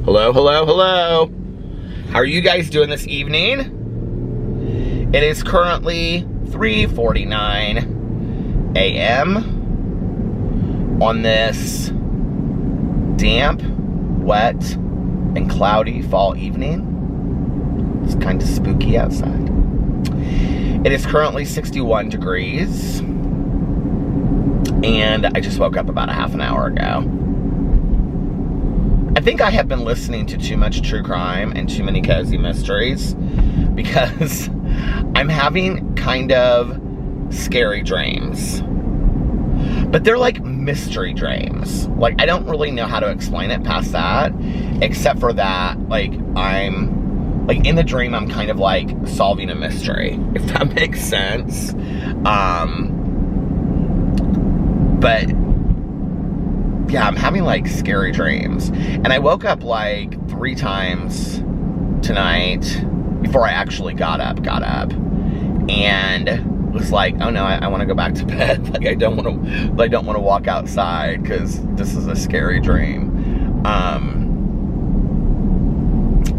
Hello, hello, hello. How are you guys doing this evening? It is currently 3:49 a.m. on this damp, wet, and cloudy fall evening. It's kind of spooky outside. It is currently 61 degrees, and I just woke up about a half an hour ago. I think I have been listening to too much true crime and too many cozy mysteries because I'm having kind of scary dreams. But they're like mystery dreams. Like, I don't really know how to explain it past that, except for that, like, like, in the dream, I'm kind of, like, solving a mystery, if that makes sense. But, yeah, I'm having, like, scary dreams. And I woke up, like, 3 times tonight before I actually got up. And was like, oh, no, I want to go back to bed. Like, I don't want to walk outside because this is a scary dream.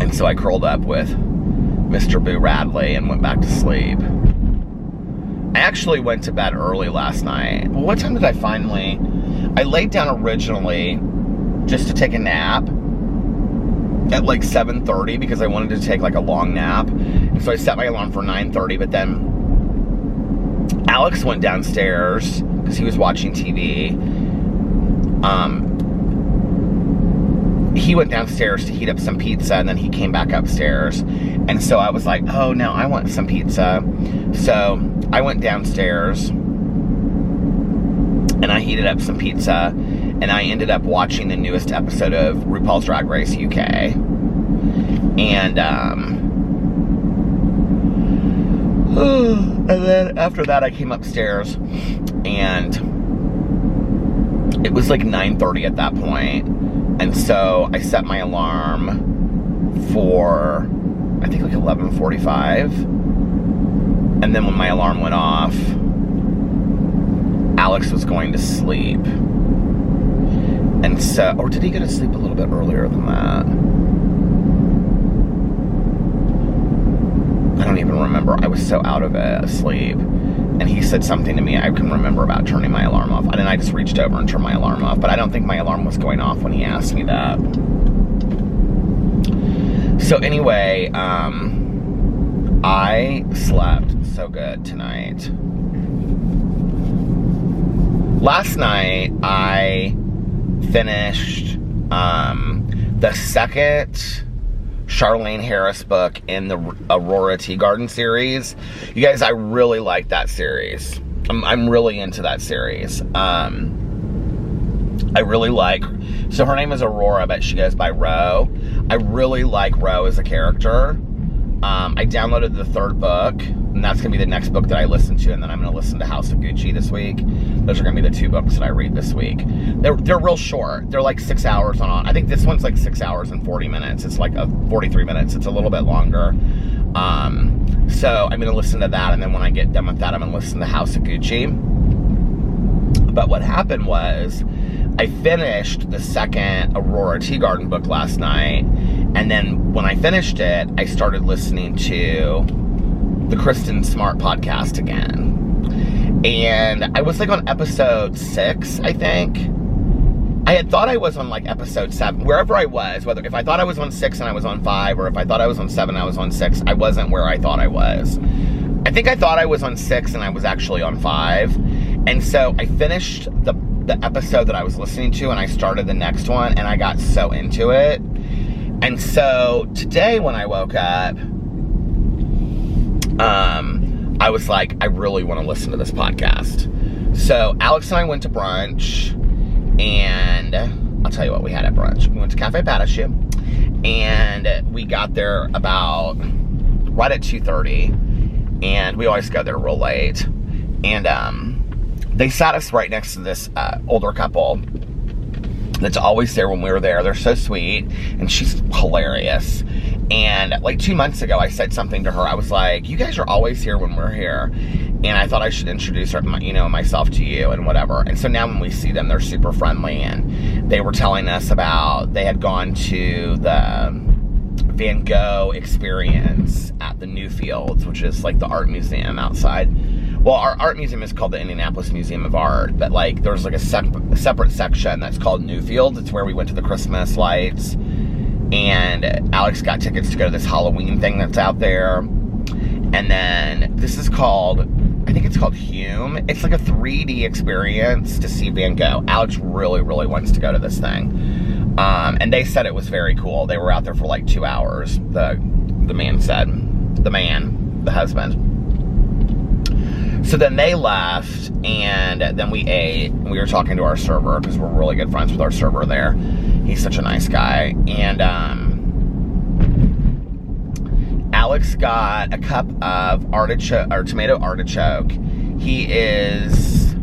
And so I curled up with Mr. Boo Radley and went back to sleep. I actually went to bed early last night. Well, what time did I finally... I laid down originally just to take a nap at like 7:30 because I wanted to take like a long nap. And so I set my alarm for 9:30, but then Alex went downstairs because he was watching TV. He went downstairs to heat up some pizza, and then he came back upstairs. And so I was like, oh, now I want some pizza. So I went downstairs, and I heated up some pizza, and I ended up watching the newest episode of RuPaul's Drag Race UK. And then after that, I came upstairs, and it was like 9:30 at that point. And so I set my alarm for, I think, like 11:45. And then when my alarm went off, Alex was going to sleep. And so, or did he go to sleep a little bit earlier than that? I don't even remember. I was so out of it, asleep. And he said something to me I can remember about turning my alarm off. And then I just reached over and turned my alarm off. But I don't think my alarm was going off when he asked me that. So anyway, I slept so good tonight. Last night, I finished the second Charlaine Harris book in the Aurora Tea Garden series. You guys, I really like that series. I'm really into that series. I really like... So her name is Aurora, but she goes by Ro. I really like Ro as a character. I downloaded the 3rd book, and that's going to be the next book that I listen to, and then I'm going to listen to House of Gucci this week. Those are going to be the 2 books that I read this week. They're real short. They're like 6 hours on. I think this one's like 6 hours and 40 minutes. It's like 43 minutes. It's a little bit longer. So I'm going to listen to that, and then when I get done with that, I'm going to listen to House of Gucci. But what happened was, I finished the second Aurora Tea Garden book last night, and then when I finished it, I started listening to the Kristen Smart podcast again. And I was like on episode 6, I think. I had thought I was on like episode 7, wherever I was, whether if I thought I was on 6 and I was on 5, or if I thought I was on 7 and I was on 6, I wasn't where I thought I was. I think I thought I was on 6 and I was actually on 5. And so I finished the episode that I was listening to, and I started the next one, and I got so into it. And so today when I woke up, I was like, I really want to listen to this podcast. So Alex and I went to brunch, and I'll tell you what we had at brunch. We went to Cafe Parachute, and we got there about right at 2:30, and we always go there real late. And they sat us right next to this older couple that's always there when we were there. They're so sweet, and she's hilarious. And like 2 months ago, I said something to her. I was like, you guys are always here when we're here. And I thought I should introduce her, myself to you and whatever. And so now when we see them, they're super friendly. And they were telling us about, they had gone to the Van Gogh experience at the Newfields, which is like the art museum outside. Well, our art museum is called the Indianapolis Museum of Art, but like there's like a separate section that's called Newfields. It's where we went to the Christmas lights, and Alex got tickets to go to this Halloween thing that's out there. And then this is called, I think it's called Hume. It's like a 3D experience to see Van Gogh. Alex really, really wants to go to this thing. And they said it was very cool. They were out there for like 2 hours, the man said. The husband. So then they left, and then we ate, and we were talking to our server, because we're really good friends with our server there. He's such a nice guy. And Alex got a cup of tomato artichoke. He is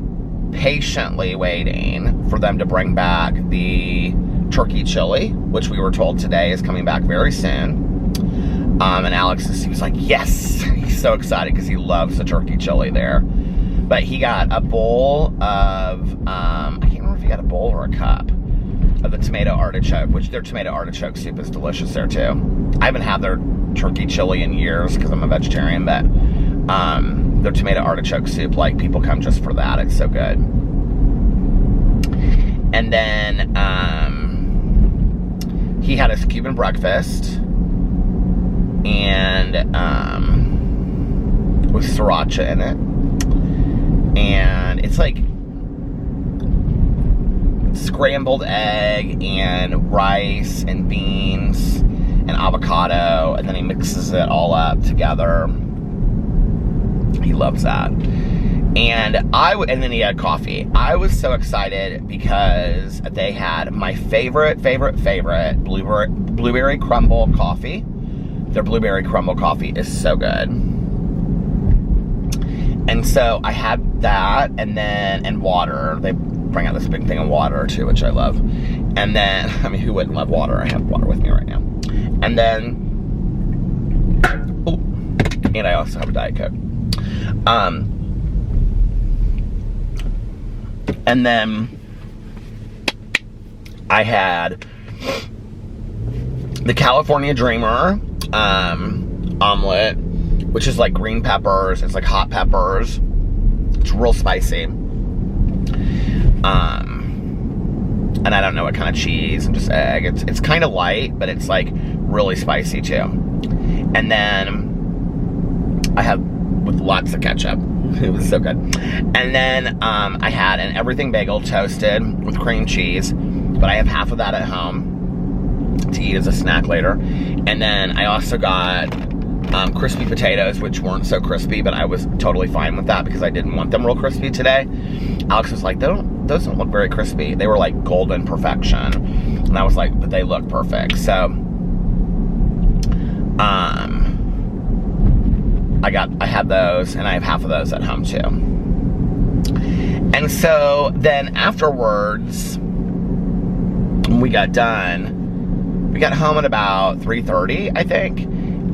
patiently waiting for them to bring back the turkey chili, which we were told today is coming back very soon. And Alex, he was like, yes! He's so excited because he loves the turkey chili there. But he got a bowl of, I can't remember if he got a bowl or a cup of the tomato artichoke, which their tomato artichoke soup is delicious there too. I haven't had their turkey chili in years because I'm a vegetarian, but their tomato artichoke soup, like, people come just for that. It's so good. And then he had his Cuban breakfast, and with sriracha in it, and it's like scrambled egg and rice and beans and avocado, and then he mixes it all up together. He loves that. And then he had coffee. I was so excited because they had my favorite blueberry crumble coffee. Their blueberry crumble coffee is so good. And so I had that, and water. They bring out this big thing of water too, which I love. And then, I mean, who wouldn't love water? I have water with me right now. And then, and I also have a Diet Coke. And then I had the California Dreamer omelet, which is like green peppers. It's like hot peppers. It's real spicy. And I don't know what kind of cheese, and just egg. It's kind of light, but it's like really spicy too. And then I had with lots of ketchup. It was so good. And then I had an everything bagel toasted with cream cheese, but I have half of that at home to eat as a snack later. And then I also got crispy potatoes, which weren't so crispy, but I was totally fine with that because I didn't want them real crispy today. Alex was like, those don't look very crispy. They were like golden perfection. And I was like, but they look perfect. So I had those, and I have half of those at home too. And so then afterwards, when we got done, we got home at about 3:30, I think.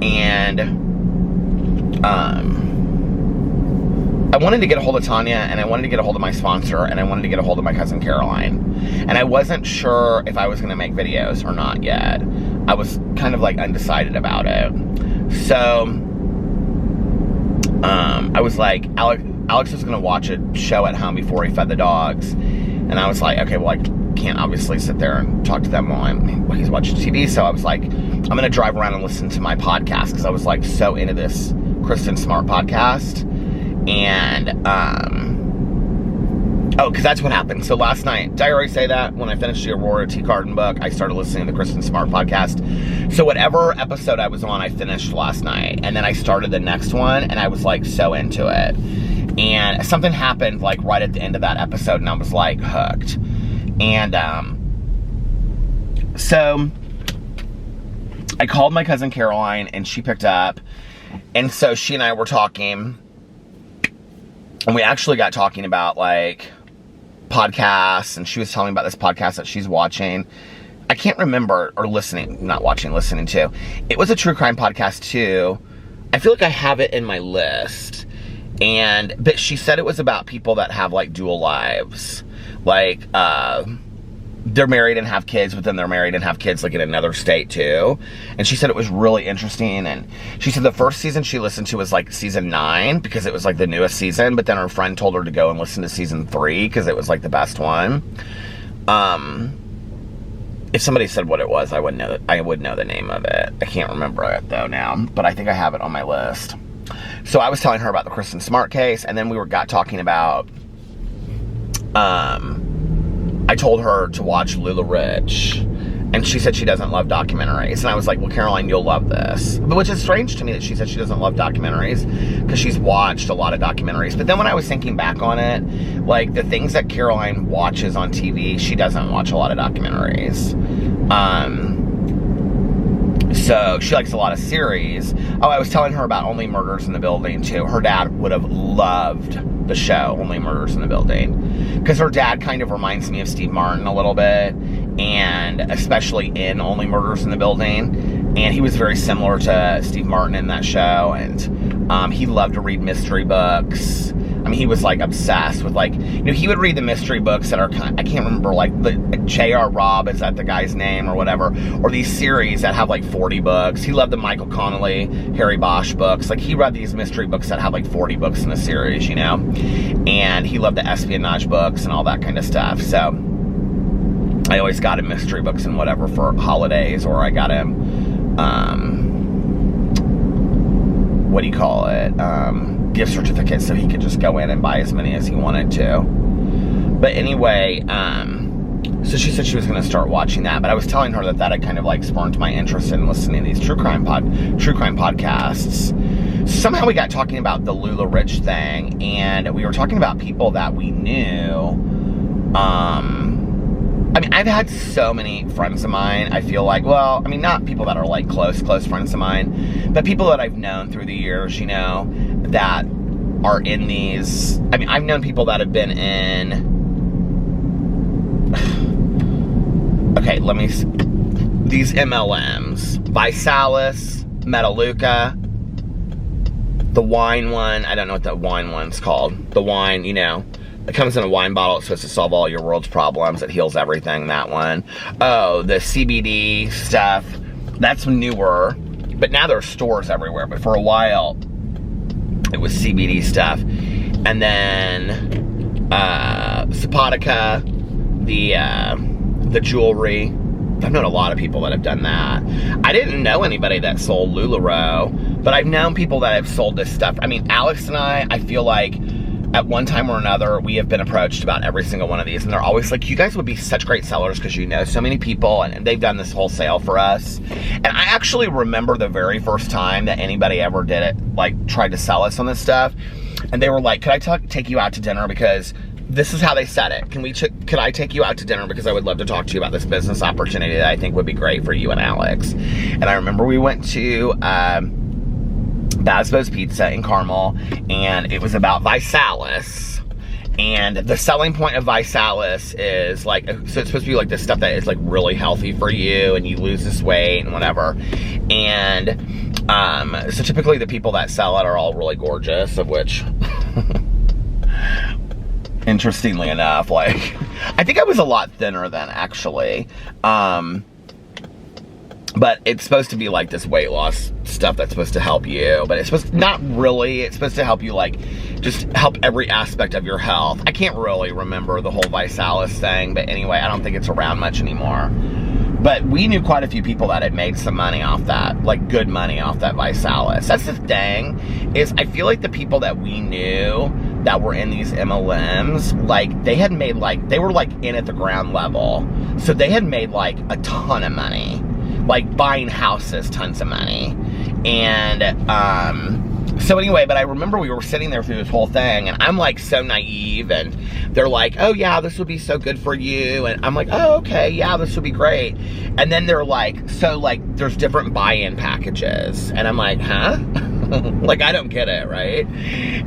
And I wanted to get a hold of Tanya, and I wanted to get a hold of my sponsor, and I wanted to get a hold of my cousin Caroline. And I wasn't sure if I was going to make videos or not yet. I was kind of like undecided about it. So I was like, Alex was going to watch a show at home before he fed the dogs. And I was like, okay, well, I can't obviously sit there and talk to them while he's watching TV. So I was like, I'm going to drive around and listen to my podcast, because I was like so into this Kristen Smart podcast. And, because that's what happened. So last night, did I already say that? When I finished the Aurora T. Carden book, I started listening to the Kristen Smart podcast. So whatever episode I was on, I finished last night. And then I started the next one, and I was like so into it. And something happened like right at the end of that episode, and I was like hooked. And so I called my cousin Caroline, and she picked up. And so she and I were talking, and we actually got talking about like podcasts, and she was telling me about this podcast that she's watching. I can't remember, or listening to. It was a true crime podcast too. I feel like I have it in my list. But she said it was about people that have like dual lives. Like, they're married and have kids, but then they're married and have kids like in another state too. And she said it was really interesting. And she said the first season she listened to was like season 9 because it was like the newest season. But then her friend told her to go and listen to season 3 because it was like the best one. If somebody said what it was, I would know the name of it. I can't remember it though now, but I think I have it on my list. So I was telling her about the Kristen Smart case, and then we got talking about. I told her to watch Lula Rich, and she said she doesn't love documentaries. And I was like, well, Caroline, you'll love this. But which is strange to me that she said she doesn't love documentaries, because she's watched a lot of documentaries. But then when I was thinking back on it, like the things that Caroline watches on TV, she doesn't watch a lot of documentaries. So she likes a lot of series. Oh, I was telling her about Only Murders in the Building too. Her dad would have loved the show Only Murders in the Building, because her dad kind of reminds me of Steve Martin a little bit, and especially in Only Murders in the Building. And he was very similar to Steve Martin in that show, and he loved to read mystery books. I mean, he was like obsessed with, like, you know, he would read the mystery books that are kind of, I can't remember, like J.R. Robb, is that the guy's name or whatever, or these series that have like 40 books. He loved the Michael Connelly, Harry Bosch books. Like, he read these mystery books that have like 40 books in a series, you know, and he loved the espionage books and all that kind of stuff. So I always got him mystery books and whatever for holidays, or I got him, what do you call it? Gift certificates, so he could just go in and buy as many as he wanted to. But anyway, so she said she was going to start watching that, but I was telling her that had kind of like spurned my interest in listening to these true crime podcasts. Somehow we got talking about the Lula Rich thing, and we were talking about people that we knew. I mean, I've had so many friends of mine, I feel like, well, I mean, not people that are like close friends of mine, but people that I've known through the years, you know, that are in these, I mean, I've known people that have been in, okay, these MLMs, Visalis, Metaluca, the wine one, I don't know what that wine one's called, the wine, you know, it comes in a wine bottle. It's supposed to solve all your world's problems. It heals everything, that one. Oh, the CBD stuff. That's newer. But now there's stores everywhere. But for a while, it was CBD stuff. And then Zapotica, the jewelry. I've known a lot of people that have done that. I didn't know anybody that sold LuLaRoe, but I've known people that have sold this stuff. I mean, Alex and I feel like at one time or another, we have been approached about every single one of these, and they're always like, you guys would be such great sellers because you know so many people, and they've done this wholesale for us. And I actually remember the very first time that anybody ever did it, like tried to sell us on this stuff, and they were like, could I take you out to dinner, because this is how they said it. Could I take you out to dinner because I would love to talk to you about this business opportunity that I think would be great for you and Alex. And I remember we went to Basbo's Pizza in Carmel, and it was about Visalis. And the selling point of Visalis is like, so it's supposed to be like this stuff that is like really healthy for you, and you lose this weight and whatever. And so typically the people that sell it are all really gorgeous, of which interestingly enough, like, I think I was a lot thinner then, actually. But it's supposed to be like this weight loss stuff that's supposed to help you. But it's supposed to, not really. It's supposed to help you, like, just help every aspect of your health. I can't really remember the whole Visalis thing. But anyway, I don't think it's around much anymore. But we knew quite a few people that had made some money off that. Like, good money off that Visalis. That's the thing, is I feel like the people that we knew that were in these MLMs, like, they had made, like, they were, like, in at the ground level. So they had made, like, a ton of money. Like, buying houses, tons of money. And, so anyway, but I remember we were sitting there through this whole thing, and I'm, like, so naive, and they're like, oh, yeah, this would be so good for you, and I'm like, oh, okay, yeah, this would be great. And then they're like, so, like, there's different buy-in packages, and I'm like, huh? Like, I don't get it, right?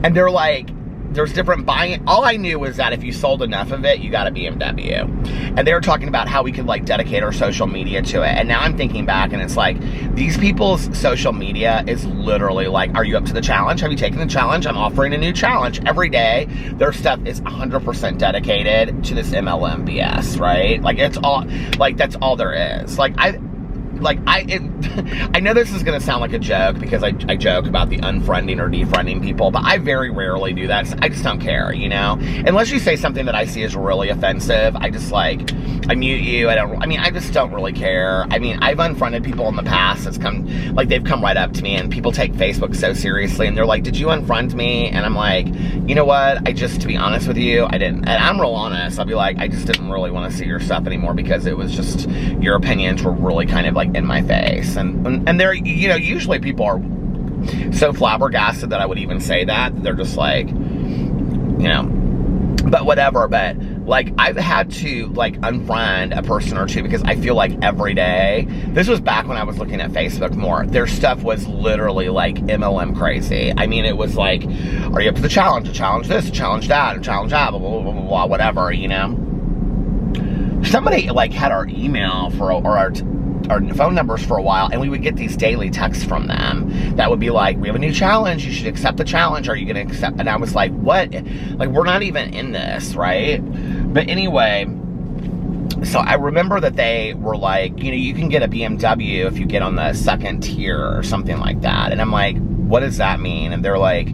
And they're like, there's different buying. All I knew was that if you sold enough of it, you got a BMW. And they were talking about how we could like dedicate our social media to it. And now I'm thinking back and it's like, these people's social media is literally like, are you up to the challenge? Have you taken the challenge? I'm offering a new challenge every day. Their stuff is 100% dedicated to this MLM BS, right? Like it's all, like that's all there is. I know this is going to sound like a joke because I joke about the unfriending or defriending people, but I very rarely do that. I just don't care, you know? Unless you say something that I see as really offensive, I just like, I mute you. I just don't really care. I mean, I've unfriended people in the past. They've come right up to me, and people take Facebook so seriously, and they're like, did you unfriend me? And I'm like, you know what? To be honest with you, I didn't. And I'm real honest. I'll be like, I just didn't really want to see your stuff anymore because it was just, your opinions were really kind of like in my face. And they're, you know, usually people are so flabbergasted that I would even say that. They're just like, you know, but whatever. But like, I've had to like unfriend a person or two because I feel like every day, this was back when I was looking at Facebook more, their stuff was literally like MLM crazy. I mean, it was like, are you up to the challenge? Challenge this, challenge that, challenge that, blah, blah, blah, blah, blah, whatever, you know? Somebody like had our email or our phone numbers for a while, and we would get these daily texts from them that would be like, we have a new challenge, you should accept the challenge, are you going to accept? And I was like, what? Like, we're not even in this, right? But anyway, so I remember that they were like, you know, you can get a BMW if you get on the second tier or something like that. And I'm like, what does that mean? And they're like,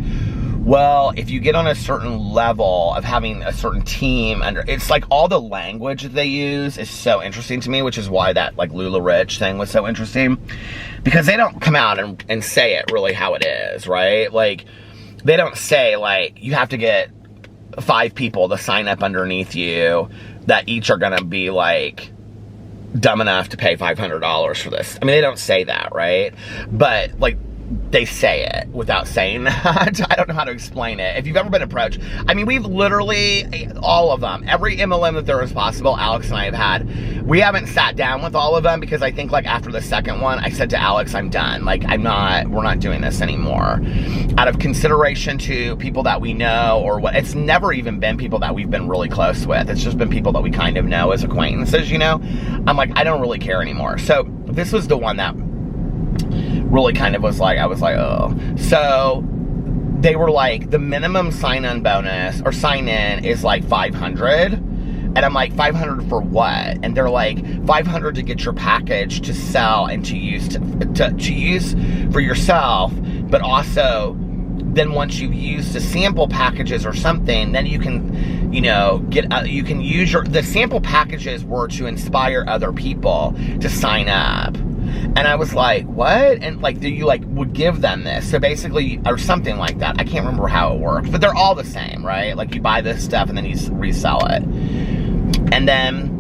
well, if you get on a certain level of having a certain team under, it's like all the language that they use is so interesting to me, which is why that like Lula Rich thing was so interesting, because they don't come out and say it really how it is, right? Like, they don't say like, you have to get 5 people to sign up underneath you that each are gonna be like dumb enough to pay $500 for this. I mean, they don't say that, right? But like, they say it without saying that. I don't know how to explain it. If you've ever been approached, I mean, we've literally, all of them, every MLM that there is possible, Alex and I have had. We haven't sat down with all of them because I think like after the second one, I said to Alex, I'm done. Like, we're not doing this anymore. Out of consideration to people that we know or what, it's never even been people that we've been really close with. It's just been people that we kind of know as acquaintances, you know? I'm like, I don't really care anymore. So this was the one that really kind of was like, I was like, oh. So they were like, the minimum sign-in bonus or sign-in is like 500. And I'm like, 500 for what? And they're like, 500 to get your package to sell and to use to use for yourself, but also then once you've used the sample packages or something, then you can, you know, you can use the sample packages were to inspire other people to sign up. And I was like, what? And like, you like would give them this. So basically, or something like that. I can't remember how it worked, but they're all the same, right? Like, you buy this stuff and then you resell it. And then,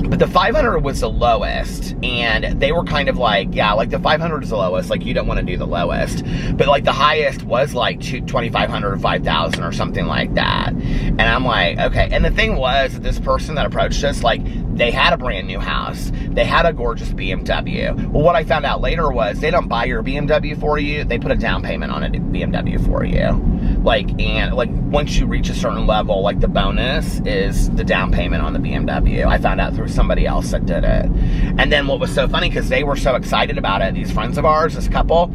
but the 500 was the lowest, and they were kind of like, yeah, like the 500 is the lowest, like you don't want to do the lowest, but like the highest was like 2,500 or 5,000 or something like that. And I'm like, okay. And the thing was, this person that approached us, like, they had a brand new house, they had a gorgeous BMW. Well, what I found out later was they don't buy your BMW for you, they put a down payment on a BMW for you. Like, and like once you reach a certain level, like the bonus is the down payment on the BMW. I found out through somebody else that did it. And then what was so funny, because they were so excited about it, these friends of ours, this couple,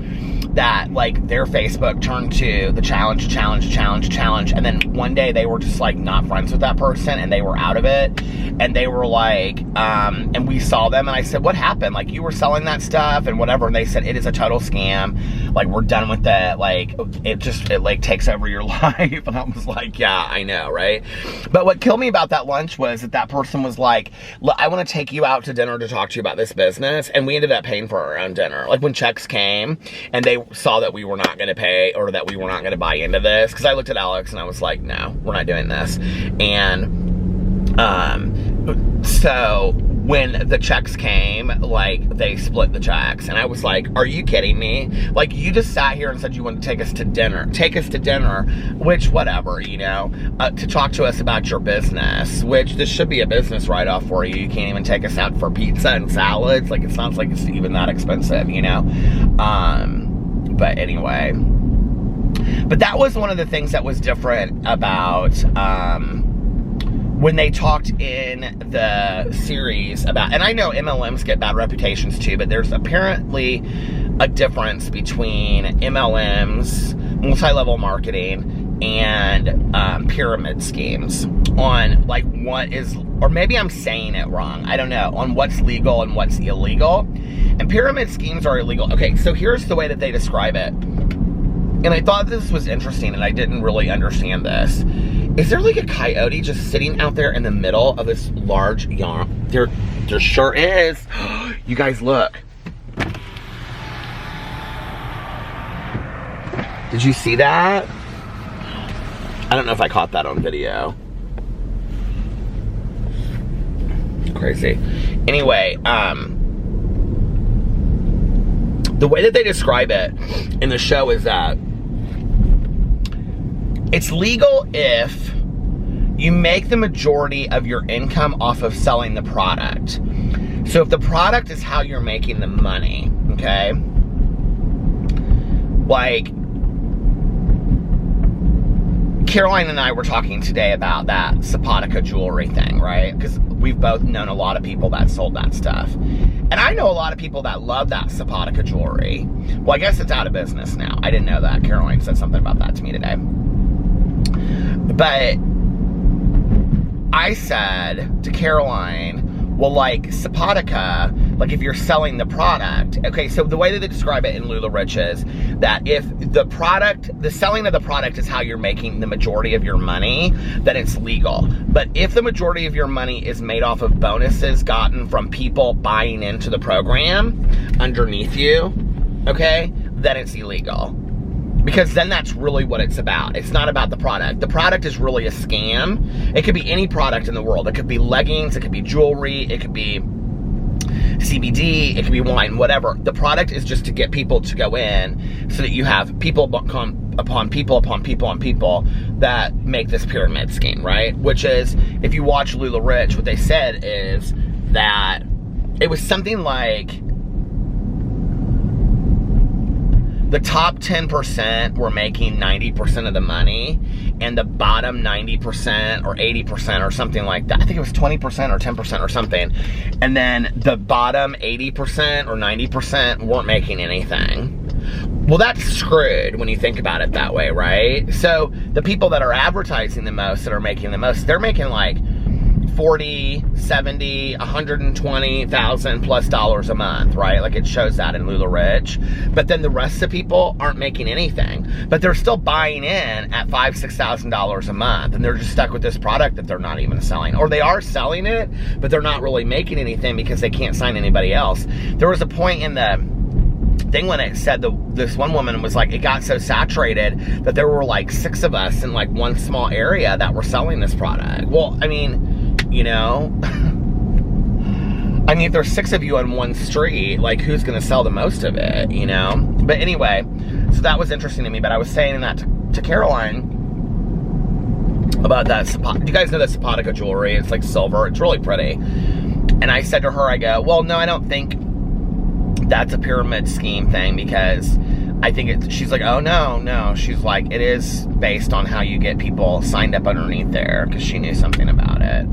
that like their Facebook turned to the challenge. And then one day they were just like not friends with that person and they were out of it. And they were like, and we saw them and I said, what happened? Like, you were selling that stuff and whatever. And they said, it is a total scam. Like, we're done with that. Like, it like takes over your life. And I was like, yeah, I know, right? But what killed me about that lunch was that person was like, look, I want to take you out to dinner to talk to you about this business. And we ended up paying for our own dinner. Like, when checks came and they saw that we were not going to pay or that we were not going to buy into this. Because I looked at Alex and I was like, no, we're not doing this. And so when the checks came, like, they split the checks. And I was like, are you kidding me? Like, you just sat here and said you want to take us to dinner, which, whatever, you know, to talk to us about your business, which this should be a business write-off for you. You can't even take us out for pizza and salads. Like, it sounds like it's even that expensive, you know? But anyway, But that was one of the things that was different about when they talked in the series about, and I know MLMs get bad reputations too, but there's apparently a difference between MLMs, multi-level marketing, and pyramid schemes on like what is, or maybe I'm saying it wrong, I don't know, on what's legal and what's illegal. And pyramid schemes are illegal. Okay, so here's the way that they describe it. And I thought this was interesting, and I didn't really understand this. Is there like a coyote just sitting out there in the middle of this large yard? There sure is. You guys, look. Did you see that? I don't know if I caught that on video. Crazy. Anyway, the way that they describe it in the show is that it's legal if you make the majority of your income off of selling the product. So if the product is how you're making the money, okay? Like, Caroline and I were talking today about that Sapotica jewelry thing, right? Because we've both known a lot of people that sold that stuff. And I know a lot of people that love that Sapotica jewelry. Well, I guess it's out of business now. I didn't know that. Caroline said something about that to me today. But I said to Caroline, well, like, Sapotica, like, if you're selling the product, okay, so the way that they describe it in LuLaRich is that if the product, the selling of the product is how you're making the majority of your money, then it's legal. But if the majority of your money is made off of bonuses gotten from people buying into the program underneath you, okay, then it's illegal. Because then that's really what it's about. It's not about the product. The product is really a scam. It could be any product in the world. It could be leggings, it could be jewelry, it could be CBD, it could be wine, whatever. The product is just to get people to go in so that you have people upon people upon people on people that make this pyramid scheme, right? Which is, if you watch LuLaRich, what they said is that it was something like the top 10% were making 90% of the money, and the bottom 90% or 80% or something like that. I think it was 20% or 10% or something. And then the bottom 80% or 90% weren't making anything. Well, that's screwed when you think about it that way, right? So the people that are advertising the most, that are making the most, they're making like 40, 70, 120,000 plus dollars a month, right? Like, it shows that in LuLaRich. But then the rest of the people aren't making anything, but they're still buying in at $5,000, $6,000 a month, and they're just stuck with this product that they're not even selling, or they are selling it, but they're not really making anything because they can't sign anybody else. There was a point in the thing when it said this one woman was like, it got so saturated that there were like 6 of us in like one small area that were selling this product. Well, I mean, you know, I mean, if there's 6 of you on one street, like, who's going to sell the most of it, you know? But anyway, so that was interesting to me. But I was saying that to Caroline about that. Do you guys know that Sapotica jewelry? It's like silver. It's really pretty. And I said to her, I go, well, no, I don't think that's a pyramid scheme thing, because I think it's, she's like, oh, no. She's like, it is based on how you get people signed up underneath there, because she knew something about it.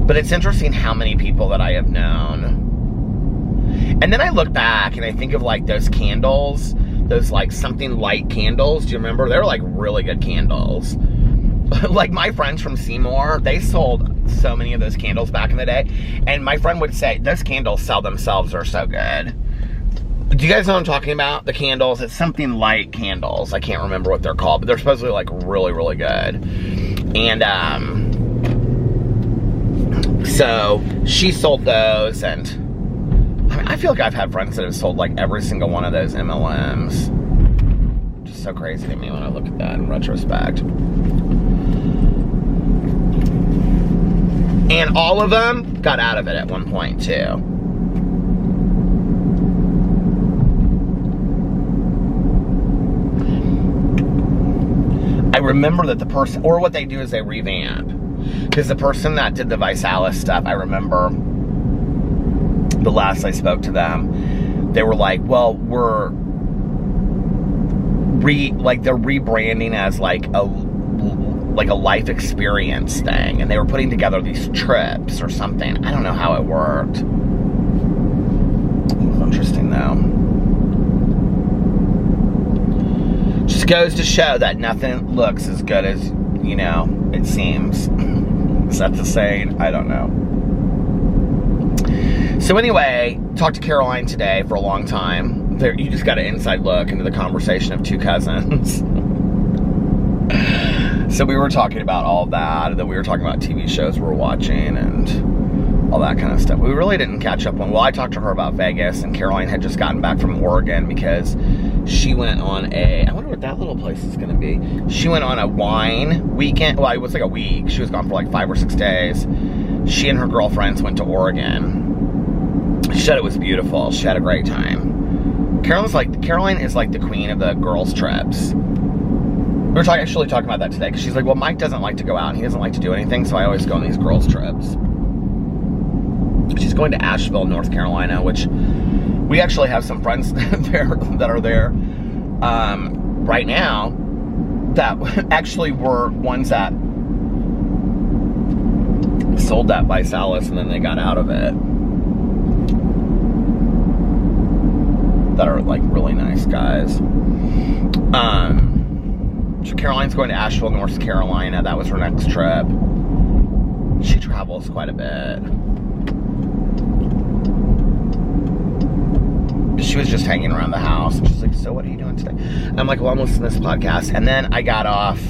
But it's interesting how many people that I have known. And then I look back and I think of like those candles, those like something light candles. Do you remember? They were like really good candles. Like my friends from Seymour, they sold so many of those candles back in the day. And my friend would say, those candles sell themselves, are so good. Do you guys know what I'm talking about? The candles, it's something light candles. I can't remember what they're called, but they're supposedly like really, really good. And so she sold those, and I mean, I feel like I've had friends that have sold like every single one of those MLMs. Just so crazy to me when I look at that in retrospect. And all of them got out of it at one point too. I remember that the person, or what they do is they revamp. Because the person that did the Visalis stuff, I remember the last I spoke to them, they were like, well, they're rebranding as like a life experience thing, and they were putting together these trips or something. I don't know how it worked. It was interesting though. Just goes to show that nothing looks as good as, you know, it seems. Is that the saying? I don't know. So anyway, talked to Caroline today for a long time. There, you just got an inside look into the conversation of two cousins. So we were talking about all that, and then we were talking about TV shows we were watching and all that kind of stuff. We really didn't catch up on, well, I talked to her about Vegas, and Caroline had just gotten back from Oregon because she went on I wonder what that little place is going to be. She went on a wine weekend. Well, it was like a week. She was gone for like 5 or 6 days. She and her girlfriends went to Oregon. She said it was beautiful. She had a great time. Caroline is like the queen of the girls' trips. We were actually talking about that today, because she's like, well, Mike doesn't like to go out, and he doesn't like to do anything, so I always go on these girls' trips. She's going to Asheville, North Carolina, which we actually have some friends there that are there right now that actually were ones that sold that Visalis, and then they got out of it. That are like really nice guys. So Caroline's going to Asheville, North Carolina. That was her next trip. She travels quite a bit. She was just hanging around the house. And she's like, so what are you doing today? I'm like, well, I'm listening to this podcast. And then I got off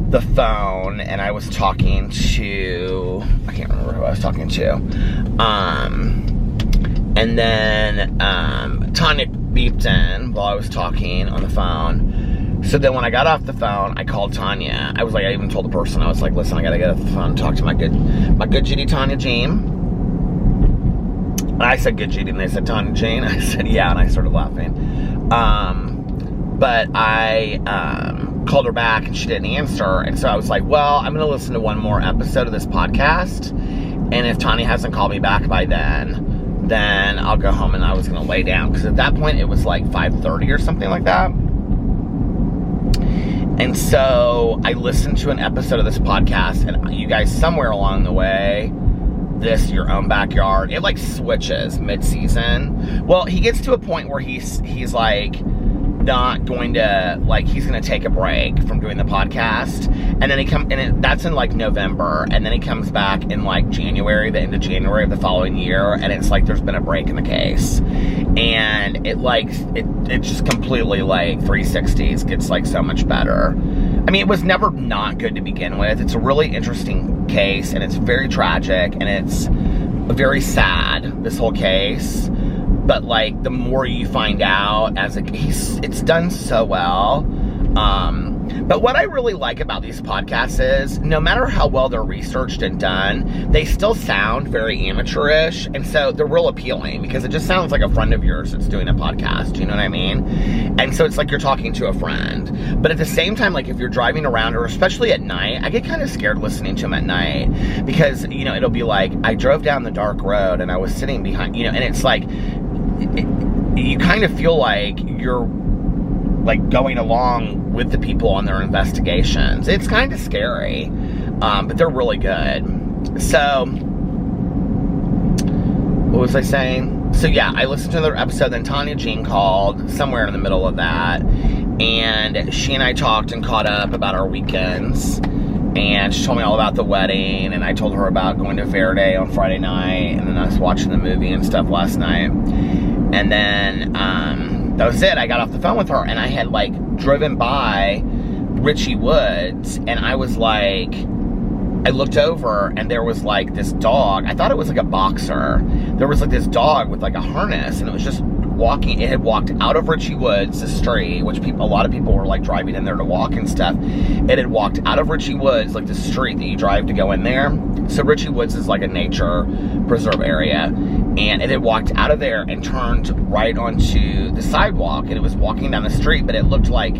the phone and I was talking to, I can't remember who I was talking to. And then Tanya beeped in while I was talking on the phone. So then when I got off the phone, I called Tanya. I was like, I even told the person, I was like, listen, I gotta get off the phone and talk to my good Judy Tanya Jean. And I said good Judy, and they said Tanya Jean. I said, yeah, and I started laughing. But I called her back and she didn't answer. And so I was like, well, I'm gonna listen to one more episode of this podcast. And if Tanya hasn't called me back by then I'll go home, and I was gonna lay down. Because at that point, it was like 5:30 or something like that. And so I listened to an episode of this podcast, and you guys, somewhere along the way, this Your Own Backyard, it like switches mid-season. Well, he gets to a point where he's like not going to, like, he's going to take a break from doing the podcast, and then that's in like November, and then he comes back in like January, the end of January of the following year, and it's like there's been a break in the case, and it just completely like 360s, gets like so much better. I mean, it was never not good to begin with. It's a really interesting case, and it's very tragic, and it's very sad, this whole case. But like, the more you find out as a case, it's done so well. But what I really like about these podcasts is, no matter how well they're researched and done, they still sound very amateurish, and so they're real appealing, because it just sounds like a friend of yours that's doing a podcast, you know what I mean? And so it's like you're talking to a friend. But at the same time, like if you're driving around, or especially at night, I get kind of scared listening to them at night, because, you know, it'll be like, I drove down the dark road and I was sitting behind, you know, and it's like, you kind of feel like you're like going along with the people on their investigations. It's kind of scary, but they're really good. So, what was I saying? So yeah, I listened to another episode, then Tanya Jean called somewhere in the middle of that, and she and I talked and caught up about our weekends, and she told me all about the wedding, and I told her about going to Fair Day on Friday night, and then us watching the movie and stuff last night. And then, that was it. I got off the phone with her, and I had like driven by Richie Woods, and I was like, I looked over, and there was like this dog. I thought it was like a boxer. There was like this dog with like a harness, and it was just walking. It had walked out of Richie Woods, the street, which a lot of people were like driving in there to walk and stuff. It had walked out of Richie Woods, like the street that you drive to go in there. So Richie Woods is like a nature preserve area, and it had walked out of there and turned right onto the sidewalk, and it was walking down the street, but it looked like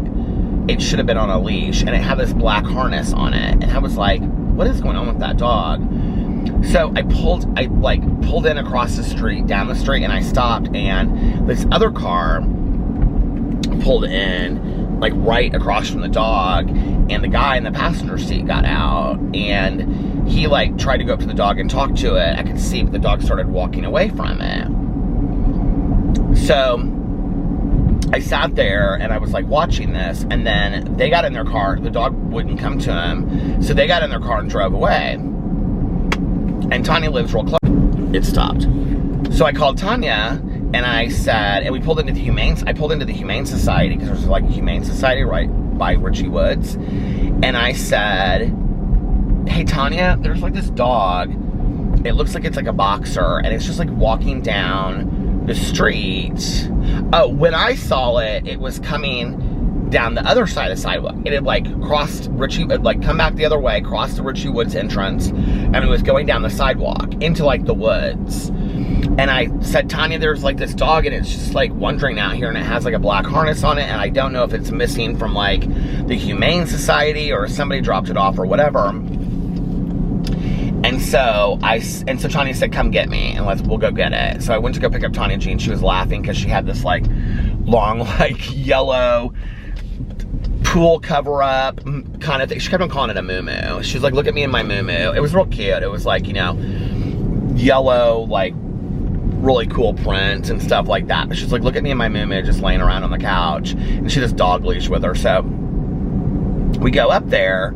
it should have been on a leash, and it had this black harness on it, and I was like, what is going on with that dog? So I pulled in across the street, down the street, and I stopped, and this other car pulled in, like right across from the dog, and the guy in the passenger seat got out, and he like tried to go up to the dog and talk to it. I could see, but the dog started walking away from it. So I sat there and I was like watching this, and then they got in their car. The dog wouldn't come to him, so they got in their car and drove away. And Tanya lives real close. It stopped. So I called Tanya and I said, and we pulled into the I pulled into the Humane Society, because there's like a Humane Society right by Richie Woods. And I said, hey Tanya, there's like this dog. It looks like it's like a boxer, and it's just like walking down the street. Oh, when I saw it, it was coming down the other side of the sidewalk. It had like crossed Richie, like come back the other way, crossed the Richie Woods entrance, and it was going down the sidewalk into like the woods. And I said, Tanya, there's like this dog, and it's just like wandering out here, and it has like a black harness on it, and I don't know if it's missing from like the Humane Society or somebody dropped it off or whatever. And so Tanya said, come get me, and we'll go get it. So I went to go pick up Tanya Jean. She was laughing because she had this like long, like yellow pool cover up kind of thing. She kept on calling it a moo-moo. She was like, look at me in my moo-moo. It was real cute. It was like, you know, yellow, like really cool print and stuff like that. But she's like, look at me in my moo-moo just laying around on the couch. And she has dog leash with her. So we go up there,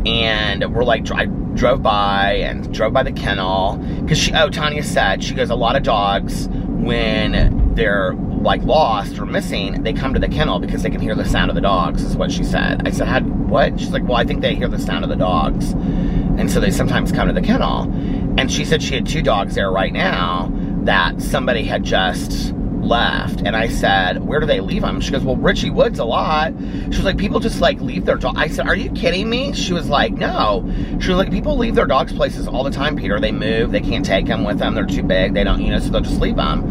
and we're like, I drove by the kennel, because Tanya said, she goes, a lot of dogs, when they're like lost or missing, they come to the kennel because they can hear the sound of the dogs, is what she said. I said, what? She's like, well, I think they hear the sound of the dogs, and so they sometimes come to the kennel. And she said she had 2 dogs there right now that somebody had just left. And I said, where do they leave them? She goes, well, Richie Woods a lot. She was like, people just like leave their dog. I said, are you kidding me? She was like, no. She was like, people leave their dogs places all the time, Peter. They move, they can't take them with them, they're too big, they don't, you know, so they'll just leave them.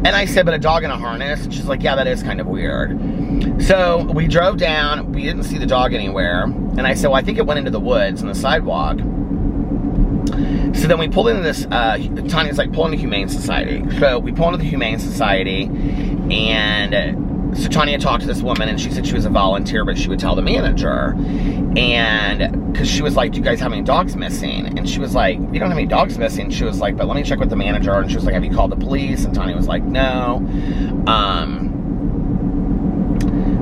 And I said, but a dog in a harness? And she's like, yeah, that is kind of weird. So we drove down, we didn't see the dog anywhere, and I said, well, I think it went into the woods and the sidewalk. So then we pulled into this, Tanya's like, pull into the Humane Society. So we pull into the Humane Society, and so Tanya talked to this woman, and she said she was a volunteer, but she would tell the manager. And because she was like, do you guys have any dogs missing? And she was like, we don't have any dogs missing. She was like, but let me check with the manager. And she was like, have you called the police? And Tanya was like, no.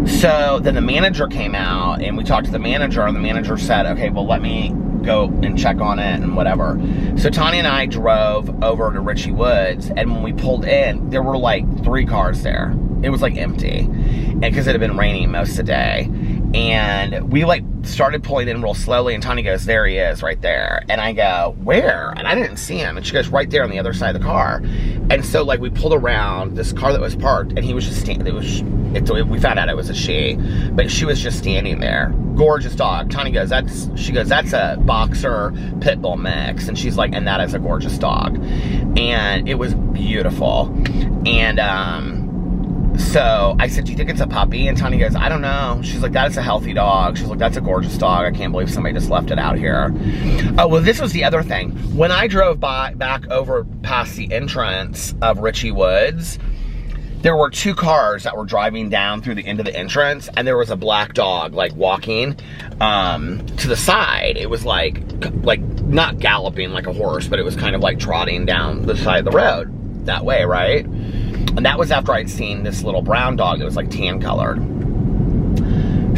So then the manager came out, and we talked to the manager, and the manager said, okay, well, let me go and check on it and whatever. So Tanya and I drove over to Richie Woods, and when we pulled in, there were like 3 cars there. It was like empty, and because it had been raining most of the day. And we like started pulling in real slowly, and Tanya goes, there he is right there. And I go, where? And I didn't see him. And she goes, right there on the other side of the car. And so like we pulled around this car that was parked, and he was just standing. We found out it was a she, but she was just standing there. Gorgeous dog. Tanya goes, she goes, that's a boxer pit bull mix. And she's like, and that is a gorgeous dog. And it was beautiful. And so I said, do you think it's a puppy? And Tanya goes, I don't know. She's like, that is a healthy dog. She's like, that's a gorgeous dog. I can't believe somebody just left it out here. Oh, well, this was the other thing. When I drove back over past the entrance of Richie Woods, there were 2 cars that were driving down through the end of the entrance, and there was a black dog like walking to the side. It was like not galloping like a horse, but it was kind of like trotting down the side of the road that way, right? And that was after I'd seen this little brown dog that was like tan colored.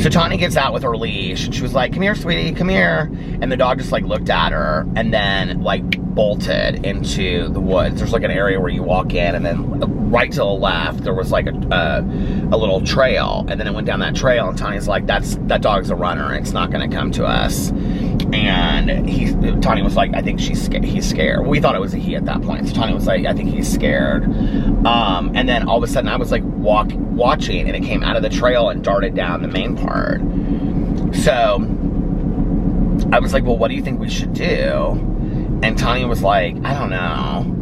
So Tanya gets out with her leash, and she was like, come here, sweetie, come here. And the dog just like looked at her, and then like bolted into the woods. There's like an area where you walk in, and then right to the left, there was like a little trail. And then it went down that trail, and Tanya's like, that dog's a runner. It's not gonna come to us. And Tanya was like, I think he's scared. We thought it was a he at that point. So Tanya was like, I think he's scared. And then all of a sudden I was like watching, and it came out of the trail and darted down the main part. So I was like, well, what do you think we should do? And Tanya was like, I don't know.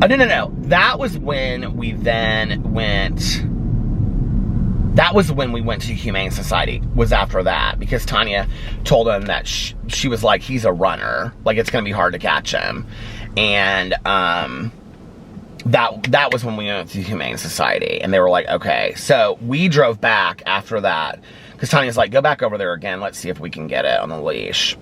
Oh, no. That was when we then went... That was when we went to Humane Society, was after that, because Tanya told him that she was like, he's a runner, like it's gonna be hard to catch him. And that was when we went to Humane Society, and they were like, okay. So we drove back after that, because because Tanya's like, go back over there again. Let's see if we can get it on the leash.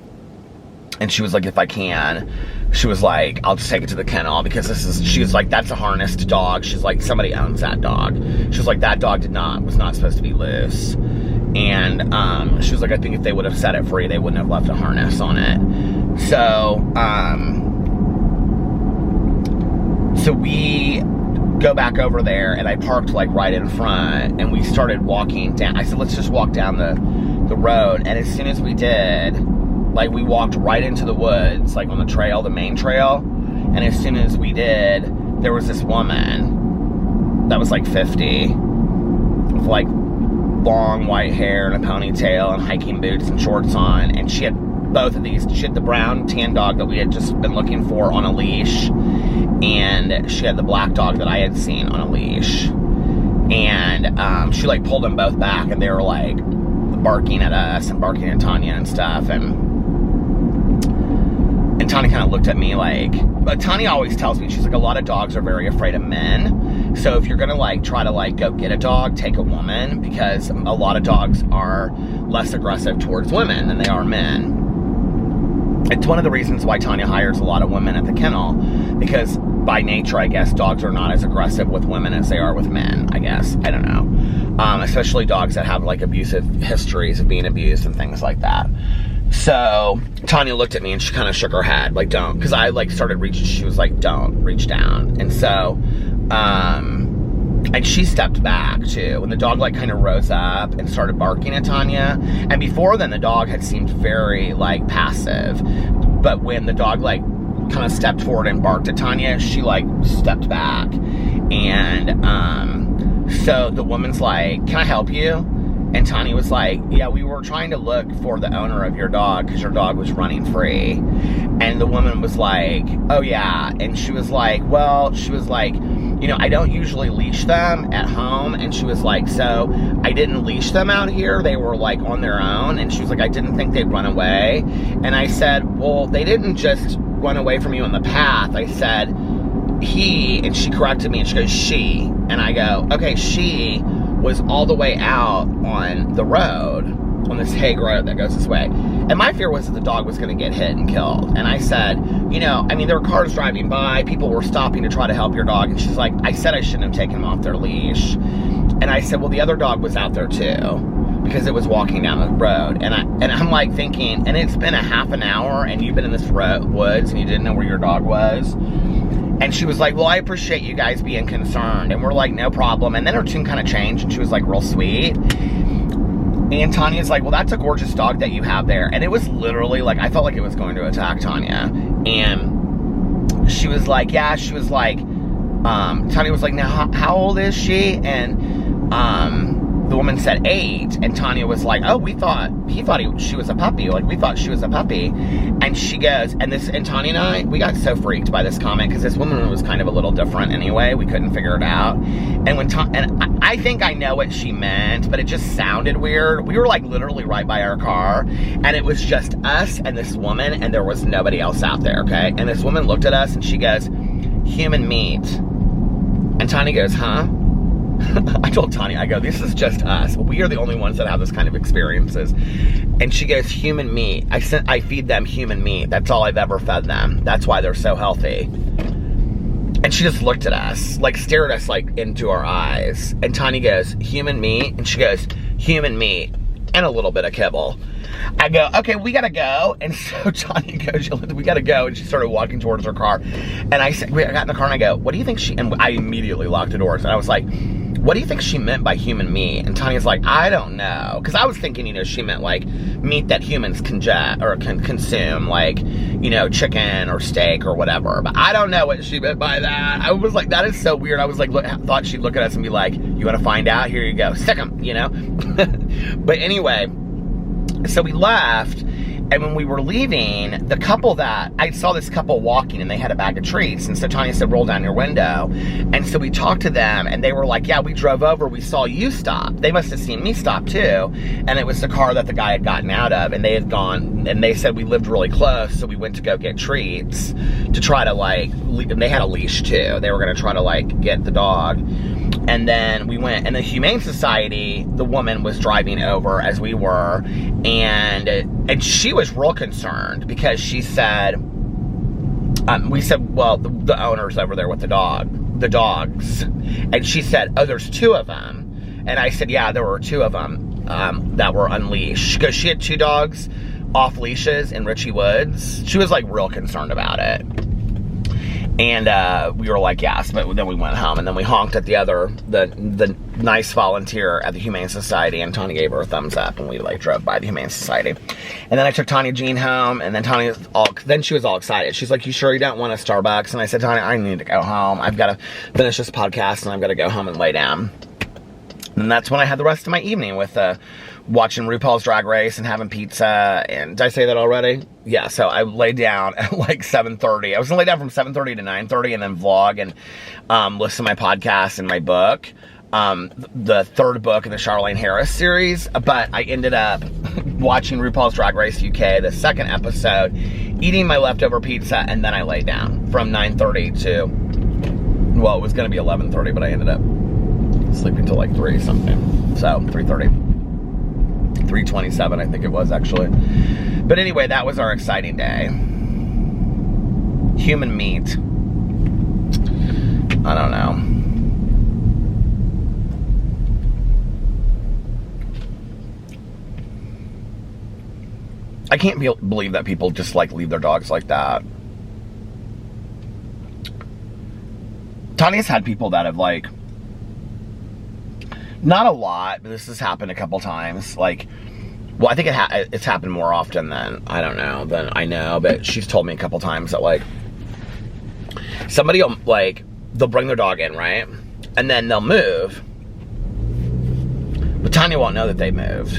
And she was like, if I can. She was like, I'll just take it to the kennel because she was like, that's a harnessed dog. She's like, somebody owns that dog. She was like, that dog was not supposed to be loose. And she was like, I think if they would have set it free, they wouldn't have left a harness on it. So, so we go back over there, and I parked like right in front, and we started walking down. I said, let's just walk down the road. And as soon as we did, like, we walked right into the woods, like on the trail, the main trail. And as soon as we did, there was this woman that was like 50 with like long white hair and a ponytail and hiking boots and shorts on. And she had both of these. She had the brown tan dog that we had just been looking for on a leash. And she had the black dog that I had seen on a leash. And she like pulled them both back, and they were like barking at us and barking at Tanya and stuff. And Tanya kind of looked at me like, but Tanya always tells me, she's like, a lot of dogs are very afraid of men. So if you're gonna like try to like go get a dog, take a woman, because a lot of dogs are less aggressive towards women than they are men. It's one of the reasons why Tanya hires a lot of women at the kennel, because by nature, I guess, dogs are not as aggressive with women as they are with men, I guess. I don't know. Especially dogs that have like abusive histories of being abused and things like that. So Tanya looked at me and she kind of shook her head, like, don't, because I like started reaching. She was like, don't reach down. And so, and she stepped back too. And the dog like kind of rose up and started barking at Tanya. And before then, the dog had seemed very like passive. But when the dog like kind of stepped forward and barked at Tanya, she like stepped back. And so the woman's like, can I help you? And Tanya was like, yeah, we were trying to look for the owner of your dog because your dog was running free. And the woman was like, oh yeah. And she was like, well, she was like, you know, I don't usually leash them at home. And she was like, so I didn't leash them out here. They were like on their own. And she was like, I didn't think they'd run away. And I said, well, they didn't just run away from you on the path. I said, he, and she corrected me and she goes, she. And I go, okay, she was all the way out on the road, on this Hague road that goes this way. And my fear was that the dog was going to get hit and killed. And I said, you know, I mean, there were cars driving by, people were stopping to try to help your dog. And she's like, I said I shouldn't have taken them off their leash. And I said, well, the other dog was out there too, because it was walking down the road. And I'm like thinking, and it's been a half an hour and you've been in this woods and you didn't know where your dog was. And she was like, well, I appreciate you guys being concerned. And we're like, no problem. And then her tune kind of changed and she was like real sweet. And Tanya's like, well, that's a gorgeous dog that you have there. And it was literally like, I felt like it was going to attack Tanya. And she was like, yeah, she was like, Tanya was like, now how old is she? And the woman said 8. And Tanya was like, oh, she was a puppy. Like, we thought she was a puppy. And she goes, and Tanya and I, we got so freaked by this comment because this woman was kind of a little different anyway. We couldn't figure it out. And I think I know what she meant, but it just sounded weird. We were like literally right by our car, and it was just us and this woman, and there was nobody else out there, okay? And this woman looked at us and she goes, human meat. And Tanya goes, huh? I told Tanya, I go, this is just us. We are the only ones that have this kind of experiences. And she goes, human meat. I feed them human meat. That's all I've ever fed them. That's why they're so healthy. And she just looked at us, like stared us like into our eyes. And Tanya goes, human meat? And she goes, human meat and a little bit of kibble. I go, okay, we gotta go. And so Tanya goes, we gotta go. And she started walking towards her car. And I got in the car and I go, what do you think and I immediately locked the doors. And I was like, what do you think she meant by human meat? And Tanya's like, I don't know. Because I was thinking, you know, she meant like meat that humans can consume, like, you know, chicken or steak or whatever. But I don't know what she meant by that. I was like, that is so weird. I was like, thought she'd look at us and be like, you want to find out? Here you go. Stick 'em, you know? But anyway, so we left. And when we were leaving, the couple I saw this couple walking and they had a bag of treats. And so Tanya said, roll down your window. And so we talked to them and they were like, yeah, we drove over. We saw you stop. They must have seen me stop too. And it was the car that the guy had gotten out of. And they had gone, and they said we lived really close. So we went to go get treats to try to like, and they had a leash too. They were going to try to like get the dog. And then we went, and the Humane Society, the woman was driving over as we were, and she was real concerned because she said, we said, well, the owner's over there with the dogs. And she said, oh, there's 2 of them. And I said, yeah, there were 2 of them that were unleashed. Because she had 2 dogs off leashes in Richie Woods. She was like real concerned about it. And we were like, yes, but then we went home, and then we honked at the nice volunteer at the Humane Society, and Tanya gave her a thumbs up, and we like drove by the Humane Society. And then I took Tanya Jean home, and then then she was all excited. She's like, you sure you don't want a Starbucks? And I said, Tanya, I need to go home. I've got to finish this podcast, and I've got to go home and lay down. And that's when I had the rest of my evening with watching RuPaul's Drag Race and having pizza. And did I say that already? Yeah, so I laid down at like 7:30. I was going to lay down from 7:30 to 9:30 and then vlog and listen to my podcast and my book. The 3rd book in the Charlaine Harris series. But I ended up watching RuPaul's Drag Race UK, the 2nd episode, eating my leftover pizza, and then I laid down from 9:30 to, well, it was going to be 11:30, but I ended up sleeping till like 3 something. So 3:30. 3:27, I think it was, actually. But anyway, that was our exciting day. Human meat. I don't know. I can't believe that people just like leave their dogs like that. Tanya's had people that have like, not a lot, but this has happened a couple times. Like, well, I think it's happened more often than, I don't know, than I know, but she's told me a couple times that, like, somebody will, like, they'll bring their dog in, right? And then they'll move. But Tanya won't know that they moved.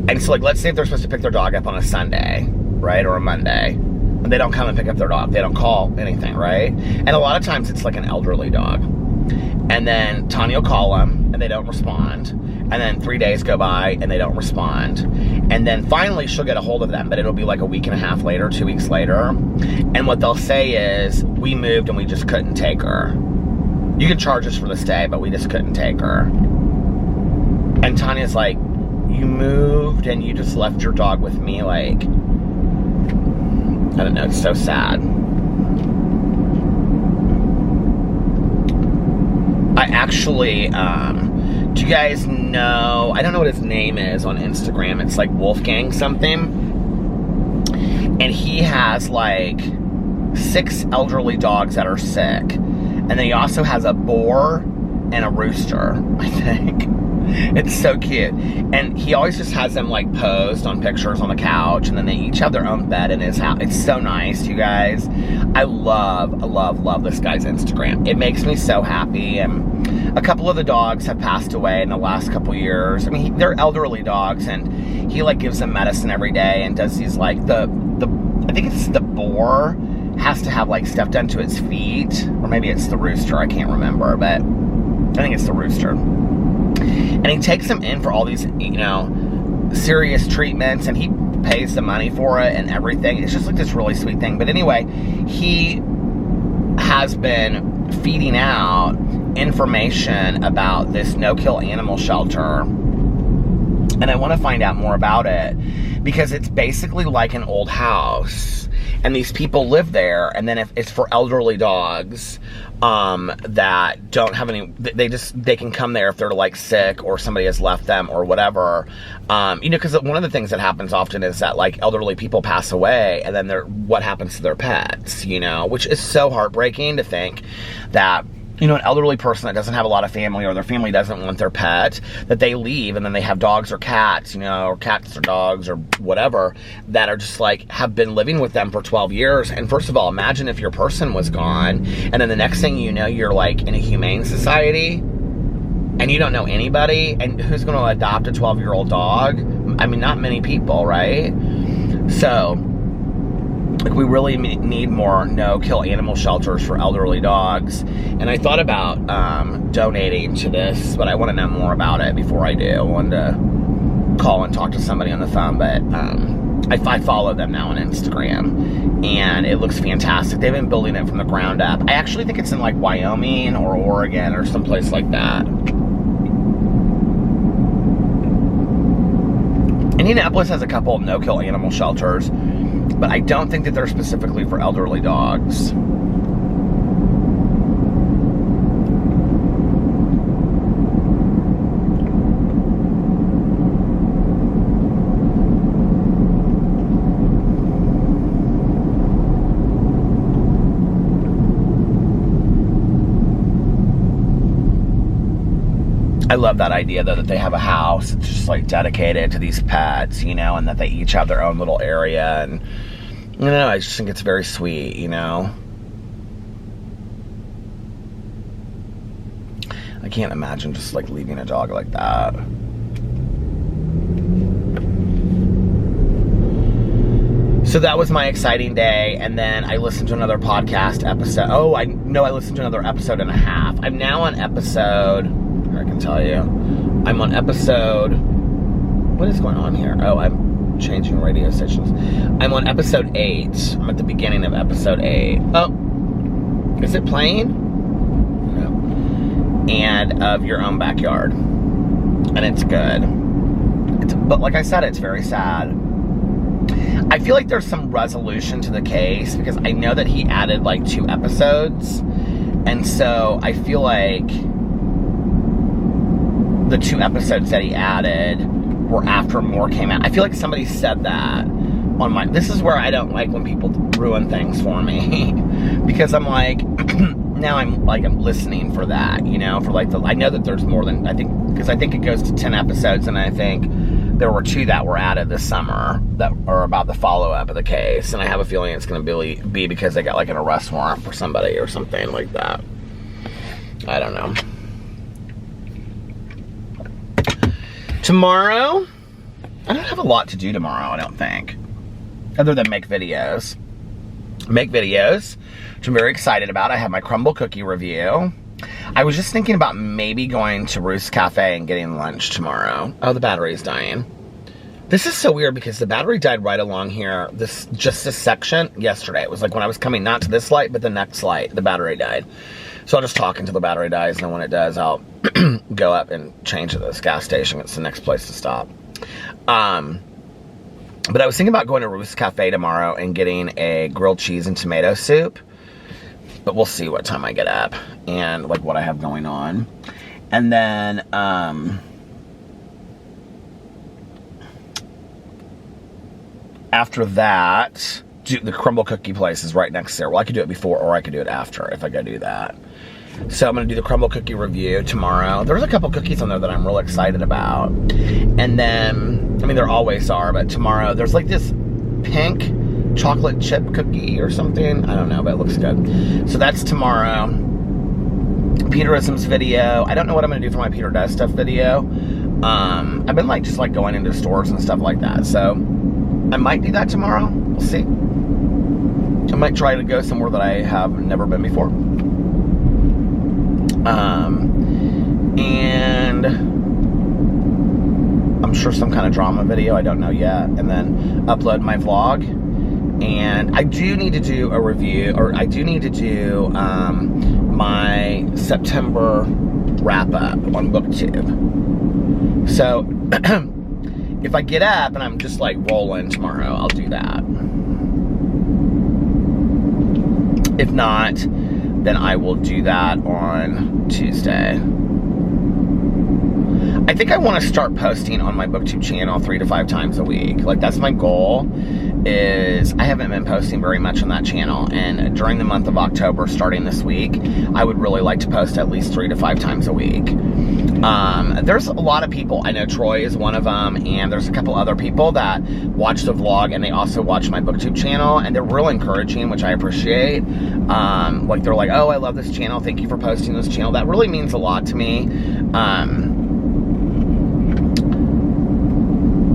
And so, like, let's say if they're supposed to pick their dog up on a Sunday, right, or a Monday, and they don't come and pick up their dog. They don't call anything, right? And a lot of times it's, like, an elderly dog. And then Tanya will call them, and they don't respond. And then 3 days go by, and they don't respond. And then finally, she'll get a hold of them, but it'll be like a week and a half later, 2 weeks later. And what they'll say is, we moved and we just couldn't take her. You can charge us for the stay, but we just couldn't take her. And Tanya's like, you moved and you just left your dog with me? Like, I don't know, it's so sad. I actually, do you guys know, I don't know what his name is on Instagram. It's like Wolfgang something. And he has like 6 elderly dogs that are sick. And then he also has a boar and a rooster, I think. It's so cute. And he always just has them like posed on pictures on the couch, and then they each have their own bed in his house. It's so nice, you guys. I love this guy's Instagram. It makes me so happy. And a couple of the dogs have passed away in the last couple years. I mean, they're elderly dogs, and he like gives them medicine every day and does these like I think it's the boar has to have like stuff done to its feet, or maybe it's the rooster, I can't remember, but I think it's the rooster. And he takes them in for all these, you know, serious treatments, and he pays the money for it and everything. It's just like this really sweet thing. But anyway, he has been feeding out information about this no-kill animal shelter. And I want to find out more about it, because it's basically like an old house. And these people live there, and then if it's for elderly dogs that don't have any, they can come there if they're like sick or somebody has left them or whatever. You know, because one of the things that happens often is that like elderly people pass away, and then what happens to their pets, you know, which is so heartbreaking to think that, you know, an elderly person that doesn't have a lot of family, or their family doesn't want their pet, that they leave, and then they have dogs or cats, you know, or cats or dogs or whatever, that are just like, have been living with them for 12 years. And first of all, imagine if your person was gone, and then the next thing you know, you're like in a humane society, and you don't know anybody, and who's going to adopt a 12-year-old dog? I mean, not many people, right? So, like, we really need more no-kill animal shelters for elderly dogs. And I thought about donating to this, but I want to know more about it before I do. I wanted to call and talk to somebody on the phone, but I follow them now on Instagram, and it looks fantastic. They've been building it from the ground up. I actually think it's in like Wyoming or Oregon or someplace like that. Indianapolis has a couple of no-kill animal shelters, but I don't think that they're specifically for elderly dogs. I love that idea, though, that they have a house that's just like dedicated to these pets, you know, and that they each have their own little area. And I don't know, I just think it's very sweet, you know. I can't imagine just like leaving a dog like that. So that was my exciting day, and then I listened to another podcast episode. Oh, I listened to another episode and a half. I'm now on episode, I can tell you, I'm on episode, what is going on here? Oh, I'm changing radio stations. I'm on episode 8. I'm at the beginning of episode 8. Oh, is it playing? No. And of Your Own Backyard. And it's good. But like I said, it's very sad. I feel like there's some resolution to the case because I know that he added like 2 episodes. And so I feel like the 2 episodes that he added were after more came out. I feel like somebody said that on my... This is where I don't like when people ruin things for me. Because I'm like... now I'm listening for that, you know? For like the... I know that there's more than... I think... Because I think it goes to 10 episodes, and I think there were 2 that were added this summer that are about the follow-up of the case. And I have a feeling it's going to be because they got like an arrest warrant for somebody or something like that. I don't know. Tomorrow, I don't have a lot to do tomorrow, I don't think. Other than make videos. Which I'm very excited about. I have my crumble cookie review. I was just thinking about maybe going to Roost Cafe and getting lunch tomorrow. Oh, the battery's dying. This is so weird because the battery died right along here. Just this section yesterday. It was like when I was coming not to this light, but the next light, the battery died. So I'll just talk until the battery dies, and then when it does, I'll go up and change at this gas station. It's the next place to stop. But I was thinking about going to Roost Cafe tomorrow and getting a grilled cheese and tomato soup. But we'll see what time I get up and like what I have going on. And then after that, the crumble cookie place is right next there. Well, I could do it before or I could do it after if I go do that. So I'm going to do the crumble cookie review tomorrow. There's a couple cookies on there that I'm real excited about. And then, I mean, there always are, but tomorrow there's like this pink chocolate chip cookie or something. I don't know, but it looks good. So that's tomorrow. Peterisms video. I don't know what I'm going to do for my Peter Does Stuff video. I've been like just like going into stores and stuff like that. So I might do that tomorrow. We'll see. I might try to go somewhere that I have never been before. And I'm sure some kind of drama video, I don't know yet. And then upload my vlog. And I do need to do a review, or I do need to do my September wrap-up on BookTube. So if I get up and I'm just like rolling tomorrow, I'll do that. If not, then I will do that on Tuesday. I think I want to start posting on my BookTube channel 3 to 5 times a week. Like, that's my goal. Is I haven't been posting very much on that channel, and during the month of October, starting this week, I would really like to post at least 3 to 5 times a week. There's a lot of people, I know Troy is one of them, and there's a couple other people that watch the vlog, and they also watch my BookTube channel, and they're real encouraging, which I appreciate. Like, they're like, oh, I love this channel, thank you for posting this channel. That really means a lot to me.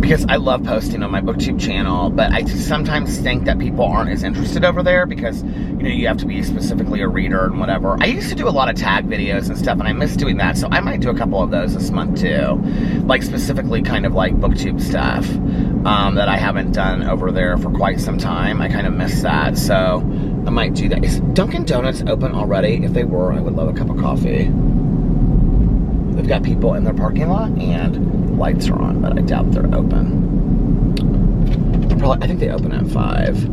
Because I love posting on my BookTube channel, but I sometimes think that people aren't as interested over there because, you know, you have to be specifically a reader and whatever. I used to do a lot of tag videos and stuff, and I miss doing that, so I might do a couple of those this month too. Like, specifically kind of like BookTube stuff. that I haven't done over there for quite some time. I kind of miss that, so I might do that. Is Dunkin' Donuts open already? If they were, I would love a cup of coffee. They've got people in their parking lot and lights are on, but I doubt they're open. I think they open at 5.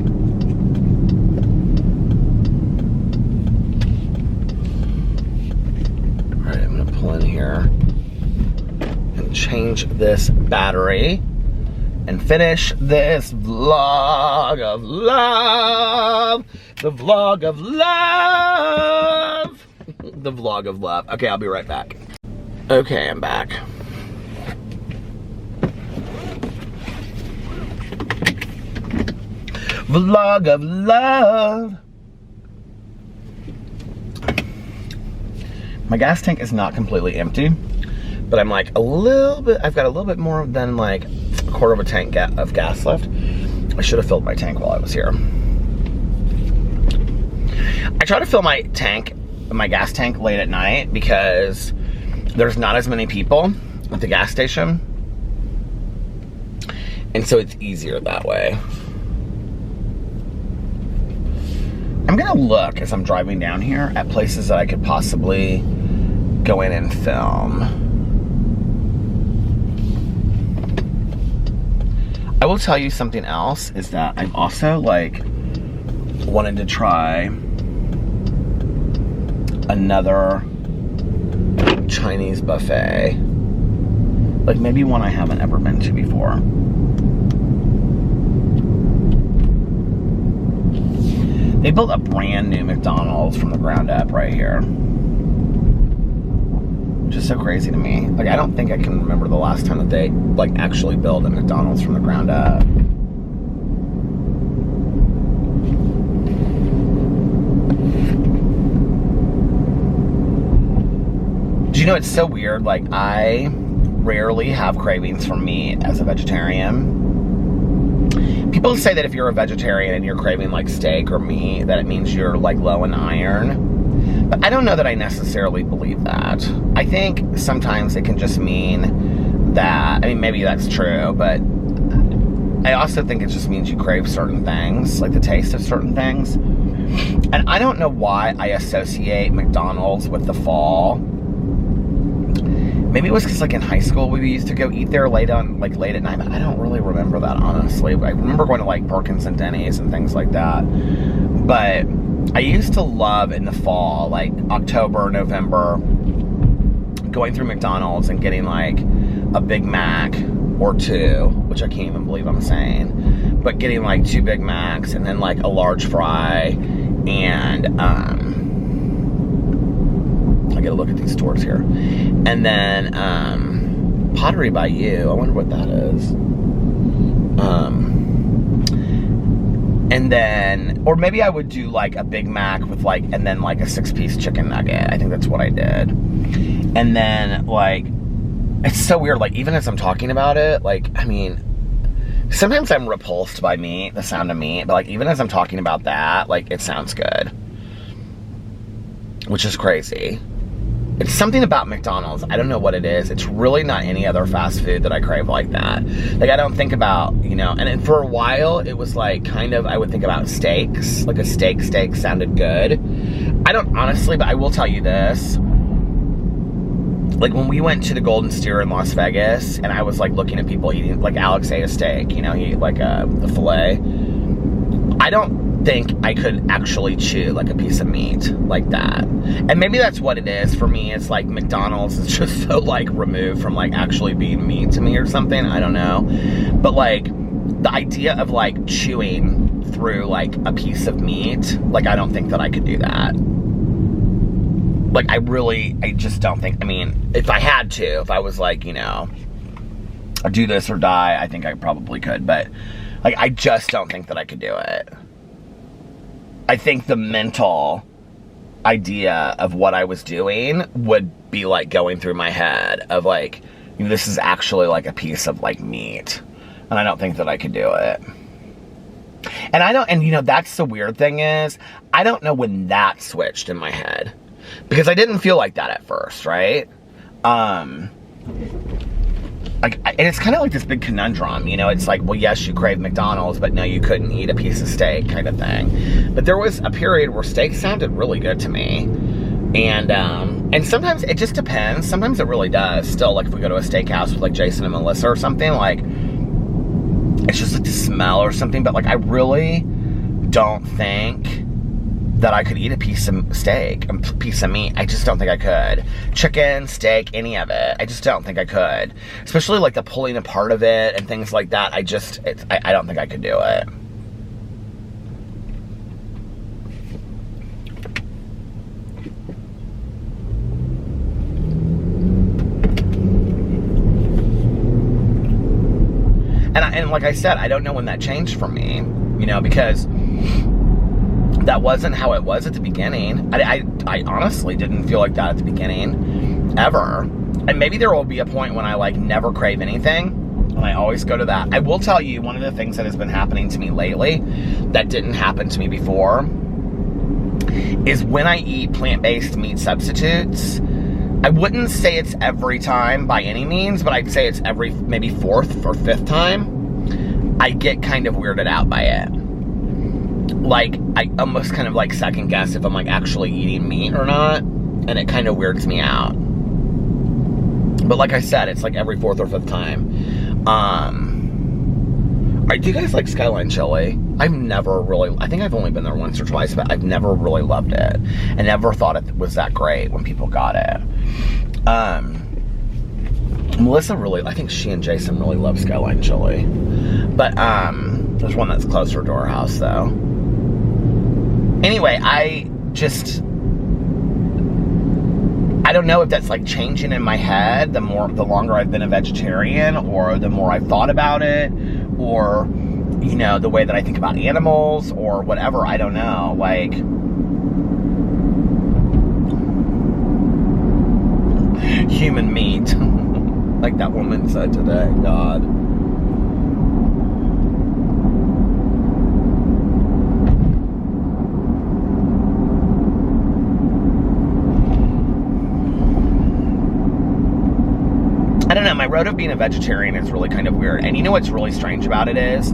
All right, I'm gonna pull in here and change this battery and finish this vlog of love. The vlog of love. The vlog of love. Okay, I'll be right back. Okay, I'm back. Vlog of love. My gas tank is not completely empty, but I'm like I've got a little bit more than like a quarter of a tank of gas left. I should have filled my tank while I was here. I try to fill my gas tank late at night because there's not as many people at the gas station. And so it's easier that way. I'm gonna look as I'm driving down here at places that I could possibly go in and film. I will tell you something else is that I've also like wanted to try another Chinese buffet. Like maybe one I haven't ever been to before. They built a brand new McDonald's from the ground up right here. Which is so crazy to me. Like I don't think I can remember the last time that they like actually built a McDonald's from the ground up. Do you know it's so weird? Like I rarely have cravings for meat as a vegetarian. People say that if you're a vegetarian and you're craving like steak or meat, that it means you're like low in iron. But I don't know that I necessarily believe that. I think sometimes it can just mean that, I mean, maybe that's true, but I also think it just means you crave certain things, like the taste of certain things. And I don't know why I associate McDonald's with the fall. Maybe it was because like in high school we used to go eat there late at night, but I don't really remember that honestly. I remember going to like Perkins and Denny's and things like that. But I used to love in the fall, like October, November, going through McDonald's and getting like a Big Mac or 2, which I can't even believe I'm saying, but getting like 2 Big Macs and then like a large fry and I gotta look at these stores here. And then Pottery by You, I wonder what that is. And then, or maybe I would do like a Big Mac with like, and then like a 6-piece chicken nugget. I think that's what I did. And then like, it's so weird, like even as I'm talking about it, like, I mean, sometimes I'm repulsed by meat, the sound of meat, but like even as I'm talking about that, like it sounds good. Which is crazy. It's something about McDonald's. I don't know what it is. It's really not any other fast food that I crave like that. Like, I don't think about, you know, and then for a while, it was like, kind of, I would think about steaks. Like, a steak sounded good. I don't, honestly, but I will tell you this. Like, when we went to the Golden Steer in Las Vegas, and I was, like, looking at people eating, like, Alex ate a steak, you know, he ate, like, the filet. I don't think I could actually chew like a piece of meat like that. And maybe that's what it is for me. It's like McDonald's is just so like removed from like actually being meat to me or something. I don't know. But like the idea of like chewing through like a piece of meat, like I don't think that I could do that. Like I just don't think, I mean, if I had to, if I was like, you know, do this or die, I think I probably could. But like I just don't think that I could do it. I think the mental idea of what I was doing would be like going through my head of like, you know, this is actually like a piece of like meat. And I don't think that I could do it. And you know, that's the weird thing is, I don't know when that switched in my head. Because I didn't feel like that at first, right? Like, and it's kind of like this big conundrum, you know, it's like, well, yes, you crave McDonald's, but no, you couldn't eat a piece of steak kind of thing. But there was a period where steak sounded really good to me. And sometimes it just depends. Sometimes it really does. Still, like if we go to a steakhouse with like Jason and Melissa or something, like it's just like the smell or something. But like I really don't think that I could eat a piece of steak, a piece of meat. I just don't think I could. Chicken, steak, any of it. I just don't think I could. Especially like the pulling apart of it and things like that. I don't think I could do it. And like I said, I don't know when that changed for me, you know, because that wasn't how it was at the beginning. I honestly didn't feel like that at the beginning, ever. And maybe there will be a point when I like never crave anything, and I always go to that. I will tell you, one of the things that has been happening to me lately that didn't happen to me before is when I eat plant-based meat substitutes. I wouldn't say it's every time by any means, but I'd say it's every maybe fourth or fifth time. I get kind of weirded out by it. Like, I almost kind of like second guess if I'm like actually eating meat or not, and it kind of weirds me out. But like I said, it's like every fourth or fifth time. Do you guys like Skyline chili? I've never really, I think I've only been there once or twice, but I've never really loved it. I never thought it was that great when people got it. Melissa really, I think she and Jason really love Skyline chili. But, there's one that's closer to our house, though. Anyway, I don't know if that's like changing in my head the longer I've been a vegetarian, or the more I've thought about it, or, you know, the way that I think about animals, or whatever. I don't know. Like, human meat. Like that woman said today. God. I don't know, my road of being a vegetarian is really kind of weird. And you know what's really strange about it is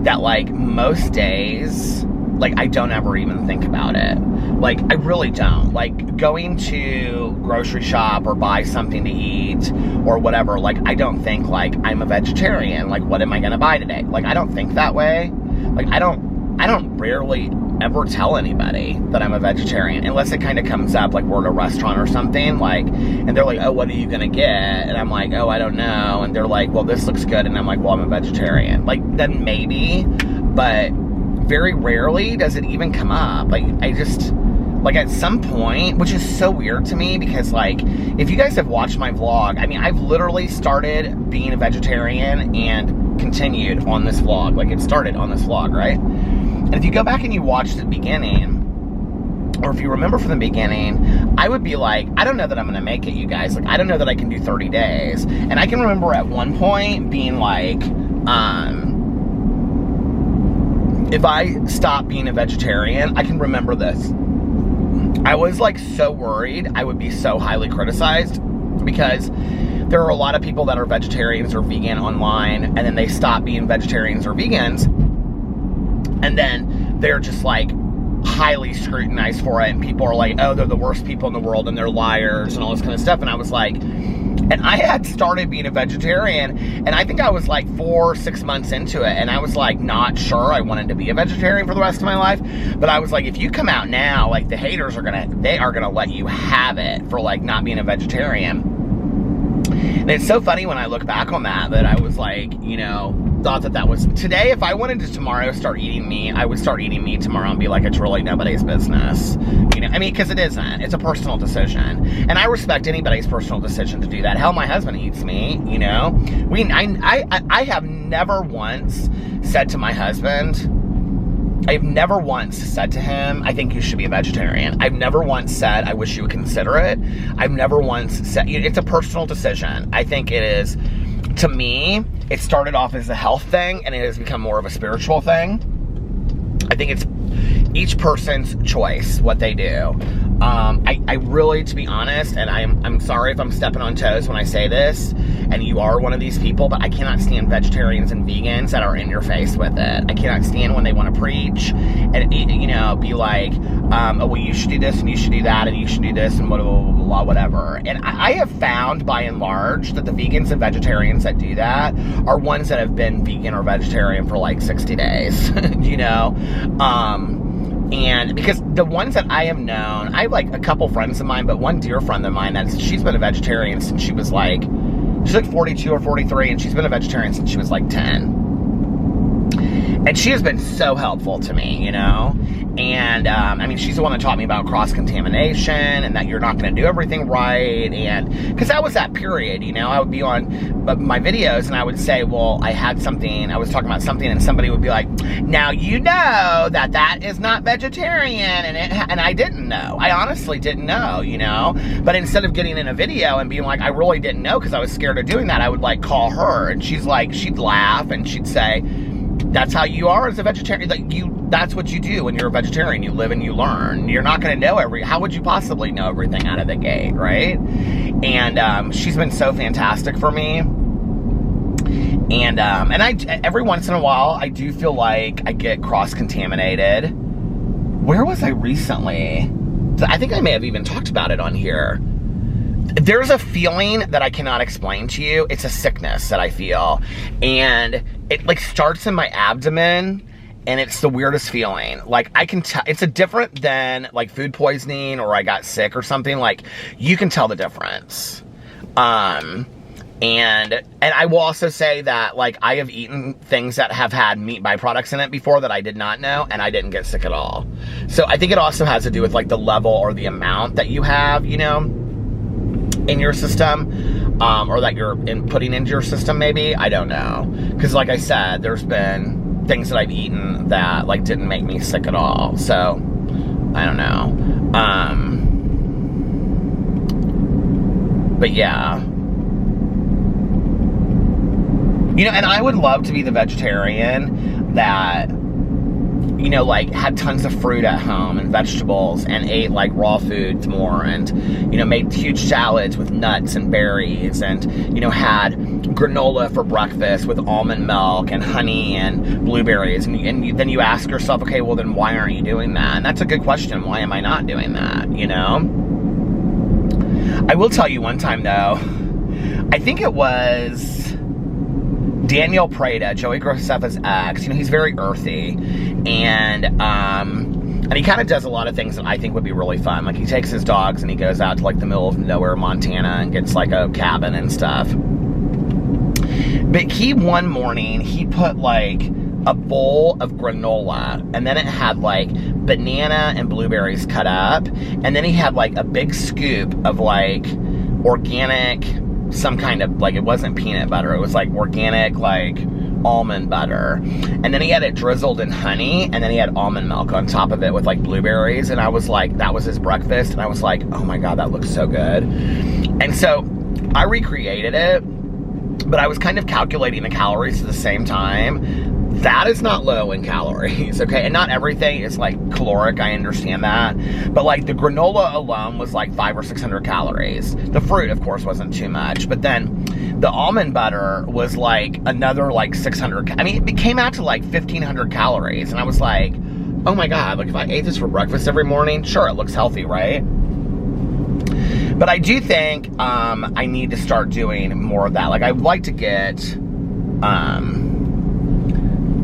that, like, most days, like, I don't ever even think about it. Like, I really don't. Like, going to grocery shop or buy something to eat or whatever, like, I don't think, like, I'm a vegetarian. Like, what am I gonna buy today? Like, I don't think that way. Like, I don't rarely ever tell anybody that I'm a vegetarian, unless it kind of comes up, like we're at a restaurant or something, like, and they're like, oh, what are you gonna get? And I'm like, oh, I don't know. And they're like, well, this looks good. And I'm like, well, I'm a vegetarian. Like, then maybe, but very rarely does it even come up. Like, I just, like, at some point, which is so weird to me, because, like, if you guys have watched my vlog, I mean, I've literally started being a vegetarian and continued on this vlog. Like, it started on this vlog, right? And if you go back and you watch the beginning, or if you remember from the beginning, I would be like, I don't know that I'm gonna make it, you guys. Like, I don't know that I can do 30 days. And I can remember at one point being like, if I stop being a vegetarian, I can remember this. I was like so worried I would be so highly criticized, because there are a lot of people that are vegetarians or vegan online, and then they stop being vegetarians or vegans, and then they're just like highly scrutinized for it, and people are like, oh, they're the worst people in the world and they're liars and all this kind of stuff. And I was like, and I had started being a vegetarian, and I think I was like 4 or 6 months into it, and I was like not sure I wanted to be a vegetarian for the rest of my life. But I was like, if you come out now, like, the haters are gonna let you have it for like not being a vegetarian. And it's so funny when I look back on that I was like, you know, thought that was today. If I wanted to tomorrow start eating meat, I would start eating meat tomorrow and be like, it's really nobody's business. You know, I mean, because it isn't. It's a personal decision, and I respect anybody's personal decision to do that. Hell, my husband eats meat. You know, I have never once said to my husband, I've never once said to him, I think you should be a vegetarian. I've never once said, I wish you would consider it. I've never once said, it's a personal decision. I think it is, to me, it started off as a health thing, and it has become more of a spiritual thing. I think each person's choice, what they do. I really, to be honest, and I'm sorry if I'm stepping on toes when I say this, and you are one of these people, but I cannot stand vegetarians and vegans that are in your face with it. I cannot stand when they want to preach and, you know, be like, oh, well, you should do this and you should do that and you should do this and blah, blah, blah, blah, whatever. And I have found, by and large, that the vegans and vegetarians that do that are ones that have been vegan or vegetarian for like 60 days, you know? And because the ones that I have known, I have like a couple friends of mine, but one dear friend of mine, she's been a vegetarian since she was like, she's like 42 or 43, and she's been a vegetarian since she was like 10. And she has been so helpful to me, you know? And, I mean, she's the one that taught me about cross-contamination and that you're not going to do everything right. And, because that was that period, you know? I would be on my videos and I would say, well, I had something, I was talking about something, and somebody would be like, now you know that that is not vegetarian. And I didn't know. I honestly didn't know, you know? But instead of getting in a video and being like, I really didn't know because I was scared of doing that, I would, like, call her. And she's like, she'd laugh and she'd say, that's how you are as a vegetarian. Like, that's what you do when you're a vegetarian. You live and you learn. You're not going to know how would you possibly know everything out of the gate, right? And she's been so fantastic for me. And every once in a while, I do feel like I get cross-contaminated. Where was I recently? I think I may have even talked about it on here. There's a feeling that I cannot explain to you. It's a sickness that I feel. And it like starts in my abdomen, and it's the weirdest feeling. Like, I can tell, it's a different than like food poisoning or I got sick or something. Like, you can tell the difference. And I will also say that, like, I have eaten things that have had meat byproducts in it before that I did not know, and I didn't get sick at all. So I think it also has to do with like the level or the amount that you have, you know, in your system, or that you're putting into your system, maybe. I don't know. Because like I said, there's been things that I've eaten that like didn't make me sick at all. So, I don't know. But yeah. You know, and I would love to be the vegetarian that, you know, like, had tons of fruit at home and vegetables and ate, like, raw foods more and, you know, made huge salads with nuts and berries and, you know, had granola for breakfast with almond milk and honey and blueberries. And then you ask yourself, okay, well, then why aren't you doing that? And that's a good question. Why am I not doing that, you know? I will tell you one time, though, I think it was Daniel Prada, Joey Graceffa's ex. You know, he's very earthy, and he kind of does a lot of things that I think would be really fun. Like, he takes his dogs and he goes out to like the middle of nowhere, Montana, and gets like a cabin and stuff. But one morning, he put like a bowl of granola, and then it had like banana and blueberries cut up, and then he had like a big scoop of like organic, some kind of, like, it wasn't peanut butter, it was like organic, like, almond butter, and then he had it drizzled in honey, and then he had almond milk on top of it with like blueberries, and I was like, that was his breakfast, and I was like, oh my god, that looks so good. And so I recreated it, but I was kind of calculating the calories at the same time. That is not low in calories, okay? And not everything is like caloric, I understand that. But like the granola alone was like 500 or 600 calories. The fruit, of course, wasn't too much. But then the almond butter was like another like 600. I mean, it came out to like 1,500 calories. And I was like, oh my god, like if I ate this for breakfast every morning, sure, it looks healthy, right? But I do think I need to start doing more of that. Like, I would like to get...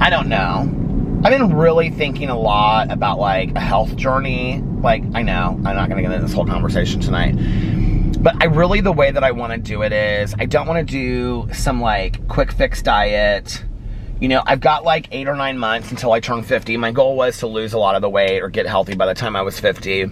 I don't know. I've been really thinking a lot about, like, a health journey. Like, I know, I'm not going to get into this whole conversation tonight. But the way that I want to do it is, I don't want to do some, like, quick fix diet. You know, I've got, like, 8 or 9 months until I turn 50. My goal was to lose a lot of the weight or get healthy by the time I was 50.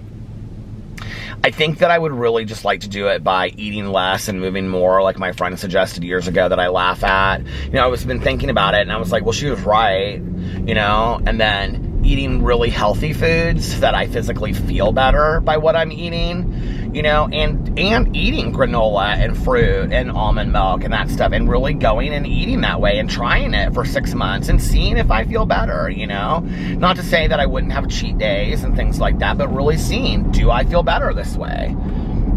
I think that I would really just like to do it by eating less and moving more, like my friend suggested years ago that I laugh at. You know, I was been thinking about it, and I was like, well, she was right, you know? And then eating really healthy foods so that I physically feel better by what I'm eating. you know, and eating granola and fruit and almond milk and that stuff, and really going and eating that way and trying it for 6 months and seeing if I feel better, you know? Not to say that I wouldn't have cheat days and things like that, but really seeing, do I feel better this way?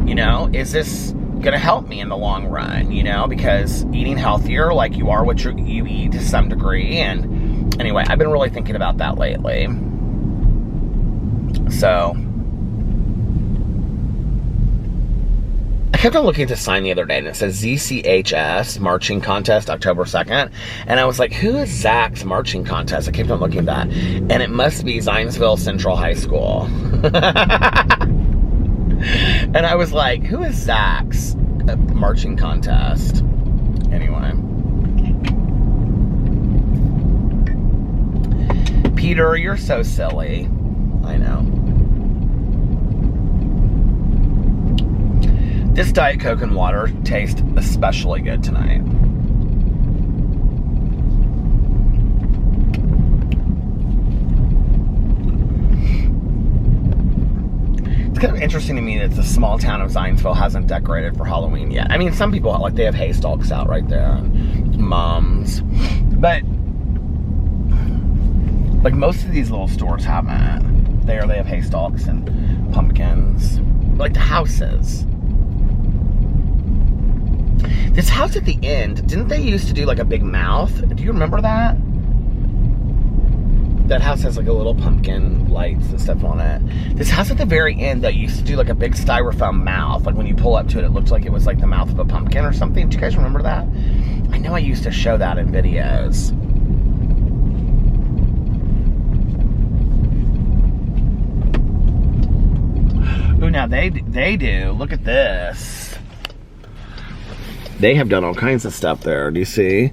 You know, is this gonna help me in the long run, you know? Because eating healthier, like, you are what you eat to some degree. And anyway, I've been really thinking about that lately. So I kept on looking at the sign the other day, and it says ZCHS Marching Contest, October 2nd. And I was like, who is Zach's Marching Contest? I kept on looking at that. And it must be Zionsville Central High School. And I was like, who is Zach's Marching Contest? Anyway. Peter, you're so silly. I know. This Diet Coke and water tastes especially good tonight. It's kind of interesting to me that the small town of Zionsville hasn't decorated for Halloween yet. I mean, some people, like, they have hay stalks out right there, and mums. But, like, most of these little stores haven't. They have hay stalks and pumpkins. Like the houses. This house at the end, didn't they used to do like a big mouth? Do you remember that? That house has like a little pumpkin lights and stuff on it. This house at the very end that used to do like a big styrofoam mouth. Like when you pull up to it, it looked like it was like the mouth of a pumpkin or something. Do you guys remember that? I know I used to show that in videos. Ooh, now they do. Look at this. They have done all kinds of stuff there. Do you see?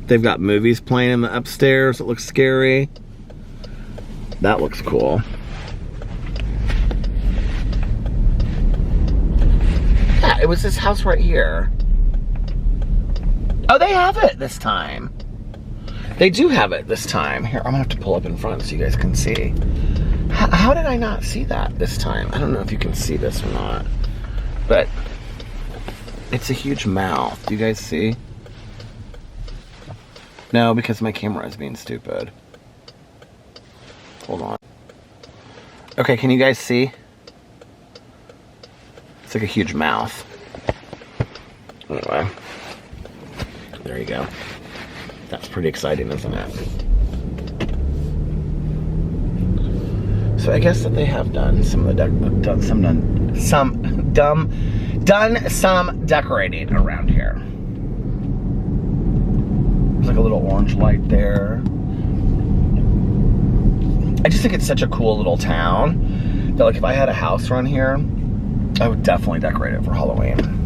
They've got movies playing in the upstairs. It looks scary. That looks cool. Yeah, it was this house right here. Oh, they have it this time. They do have it this time. Here, I'm gonna have to pull up in front so you guys can see. How did I not see that this time? I don't know if you can see this or not. But it's a huge mouth. Do you guys see? No, because my camera is being stupid. Hold on. Okay, can you guys see? It's like a huge mouth. Anyway. There you go. That's pretty exciting, isn't it? So I guess that they have done some of the done some decorating around here. There's like a little orange light there. I just think it's such a cool little town that, like, if I had a house around here, I would definitely decorate it for Halloween.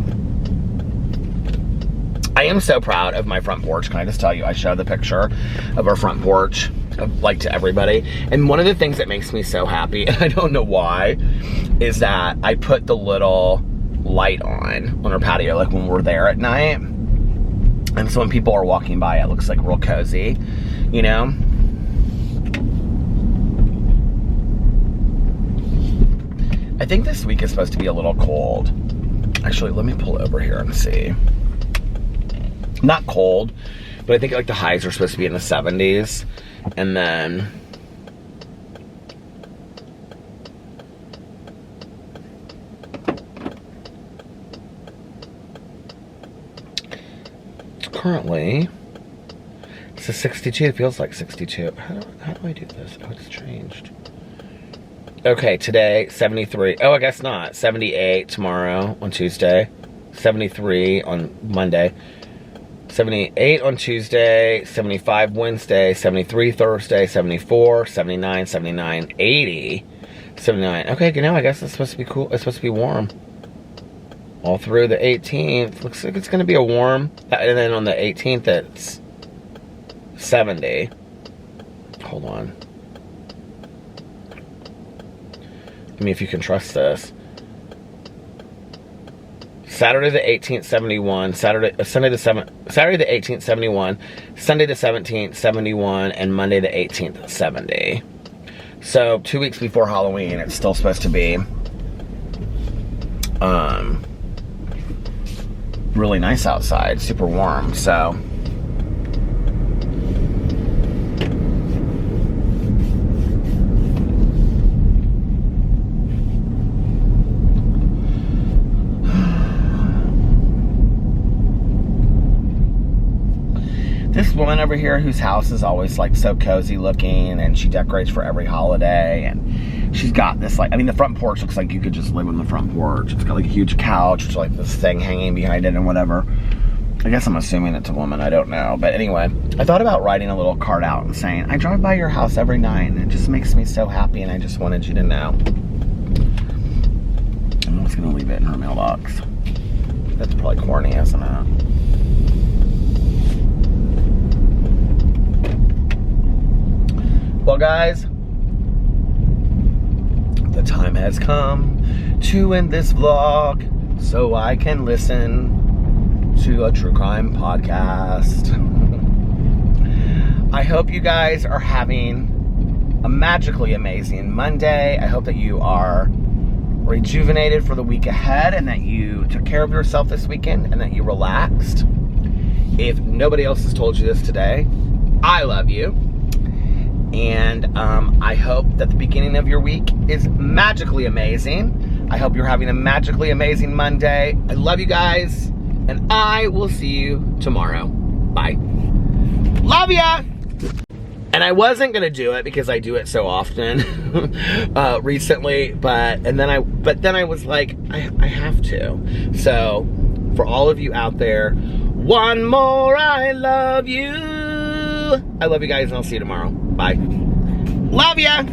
I am so proud of my front porch. Can I just tell you, I showed the picture of our front porch, like, to everybody. And one of the things that makes me so happy, and I don't know why, is that I put the little light on our patio, like when we're there at night. And so when people are walking by, it looks like real cozy, you know? I think this week is supposed to be a little cold. Actually, let me pull over here and see. Not cold, but I think like the highs are supposed to be in the 70s. And then it's currently, it says 62. It feels like 62. How do I do this? Oh, it's changed. Okay, today 73. Oh, I guess not. 78 tomorrow on Tuesday. 73 on Monday. 78 on Tuesday, 75 Wednesday, 73 Thursday, 74, 79, 79, 80, 79. Okay, now I guess it's supposed to be cool. It's supposed to be warm. All through the 18th. Looks like it's going to be a warm. And then on the 18th, it's 70. Hold on. I mean, if you can trust this. Saturday the 18th, 71. Saturday the 18th, 71. Sunday the 17th, 71. And Monday the 18th, 70. So 2 weeks before Halloween, it's still supposed to be really nice outside, super warm, so. This woman over here whose house is always like so cozy looking, and she decorates for every holiday, and she's got this like, I mean, the front porch looks like you could just live on the front porch. It's got like a huge couch, which like this thing hanging behind it and whatever. I guess I'm assuming it's a woman, I don't know. But anyway, I thought about writing a little card out and saying, I drive by your house every night and it just makes me so happy, and I just wanted you to know. I'm just gonna leave it in her mailbox. That's probably corny, isn't it? Well, guys, the time has come to end this vlog so I can listen to a true crime podcast. I hope you guys are having a magically amazing Monday. I hope that you are rejuvenated for the week ahead, and that you took care of yourself this weekend, and that you relaxed. If nobody else has told you this today, I love you. And I hope that the beginning of your week is magically amazing. I hope you're having a magically amazing Monday. I love you guys, and I will see you tomorrow. Bye. Love ya! And I wasn't gonna do it because I do it so often recently, but then I was like, I have to. So for all of you out there, one more I love you. I love you guys, and I'll see you tomorrow. Bye. Love ya!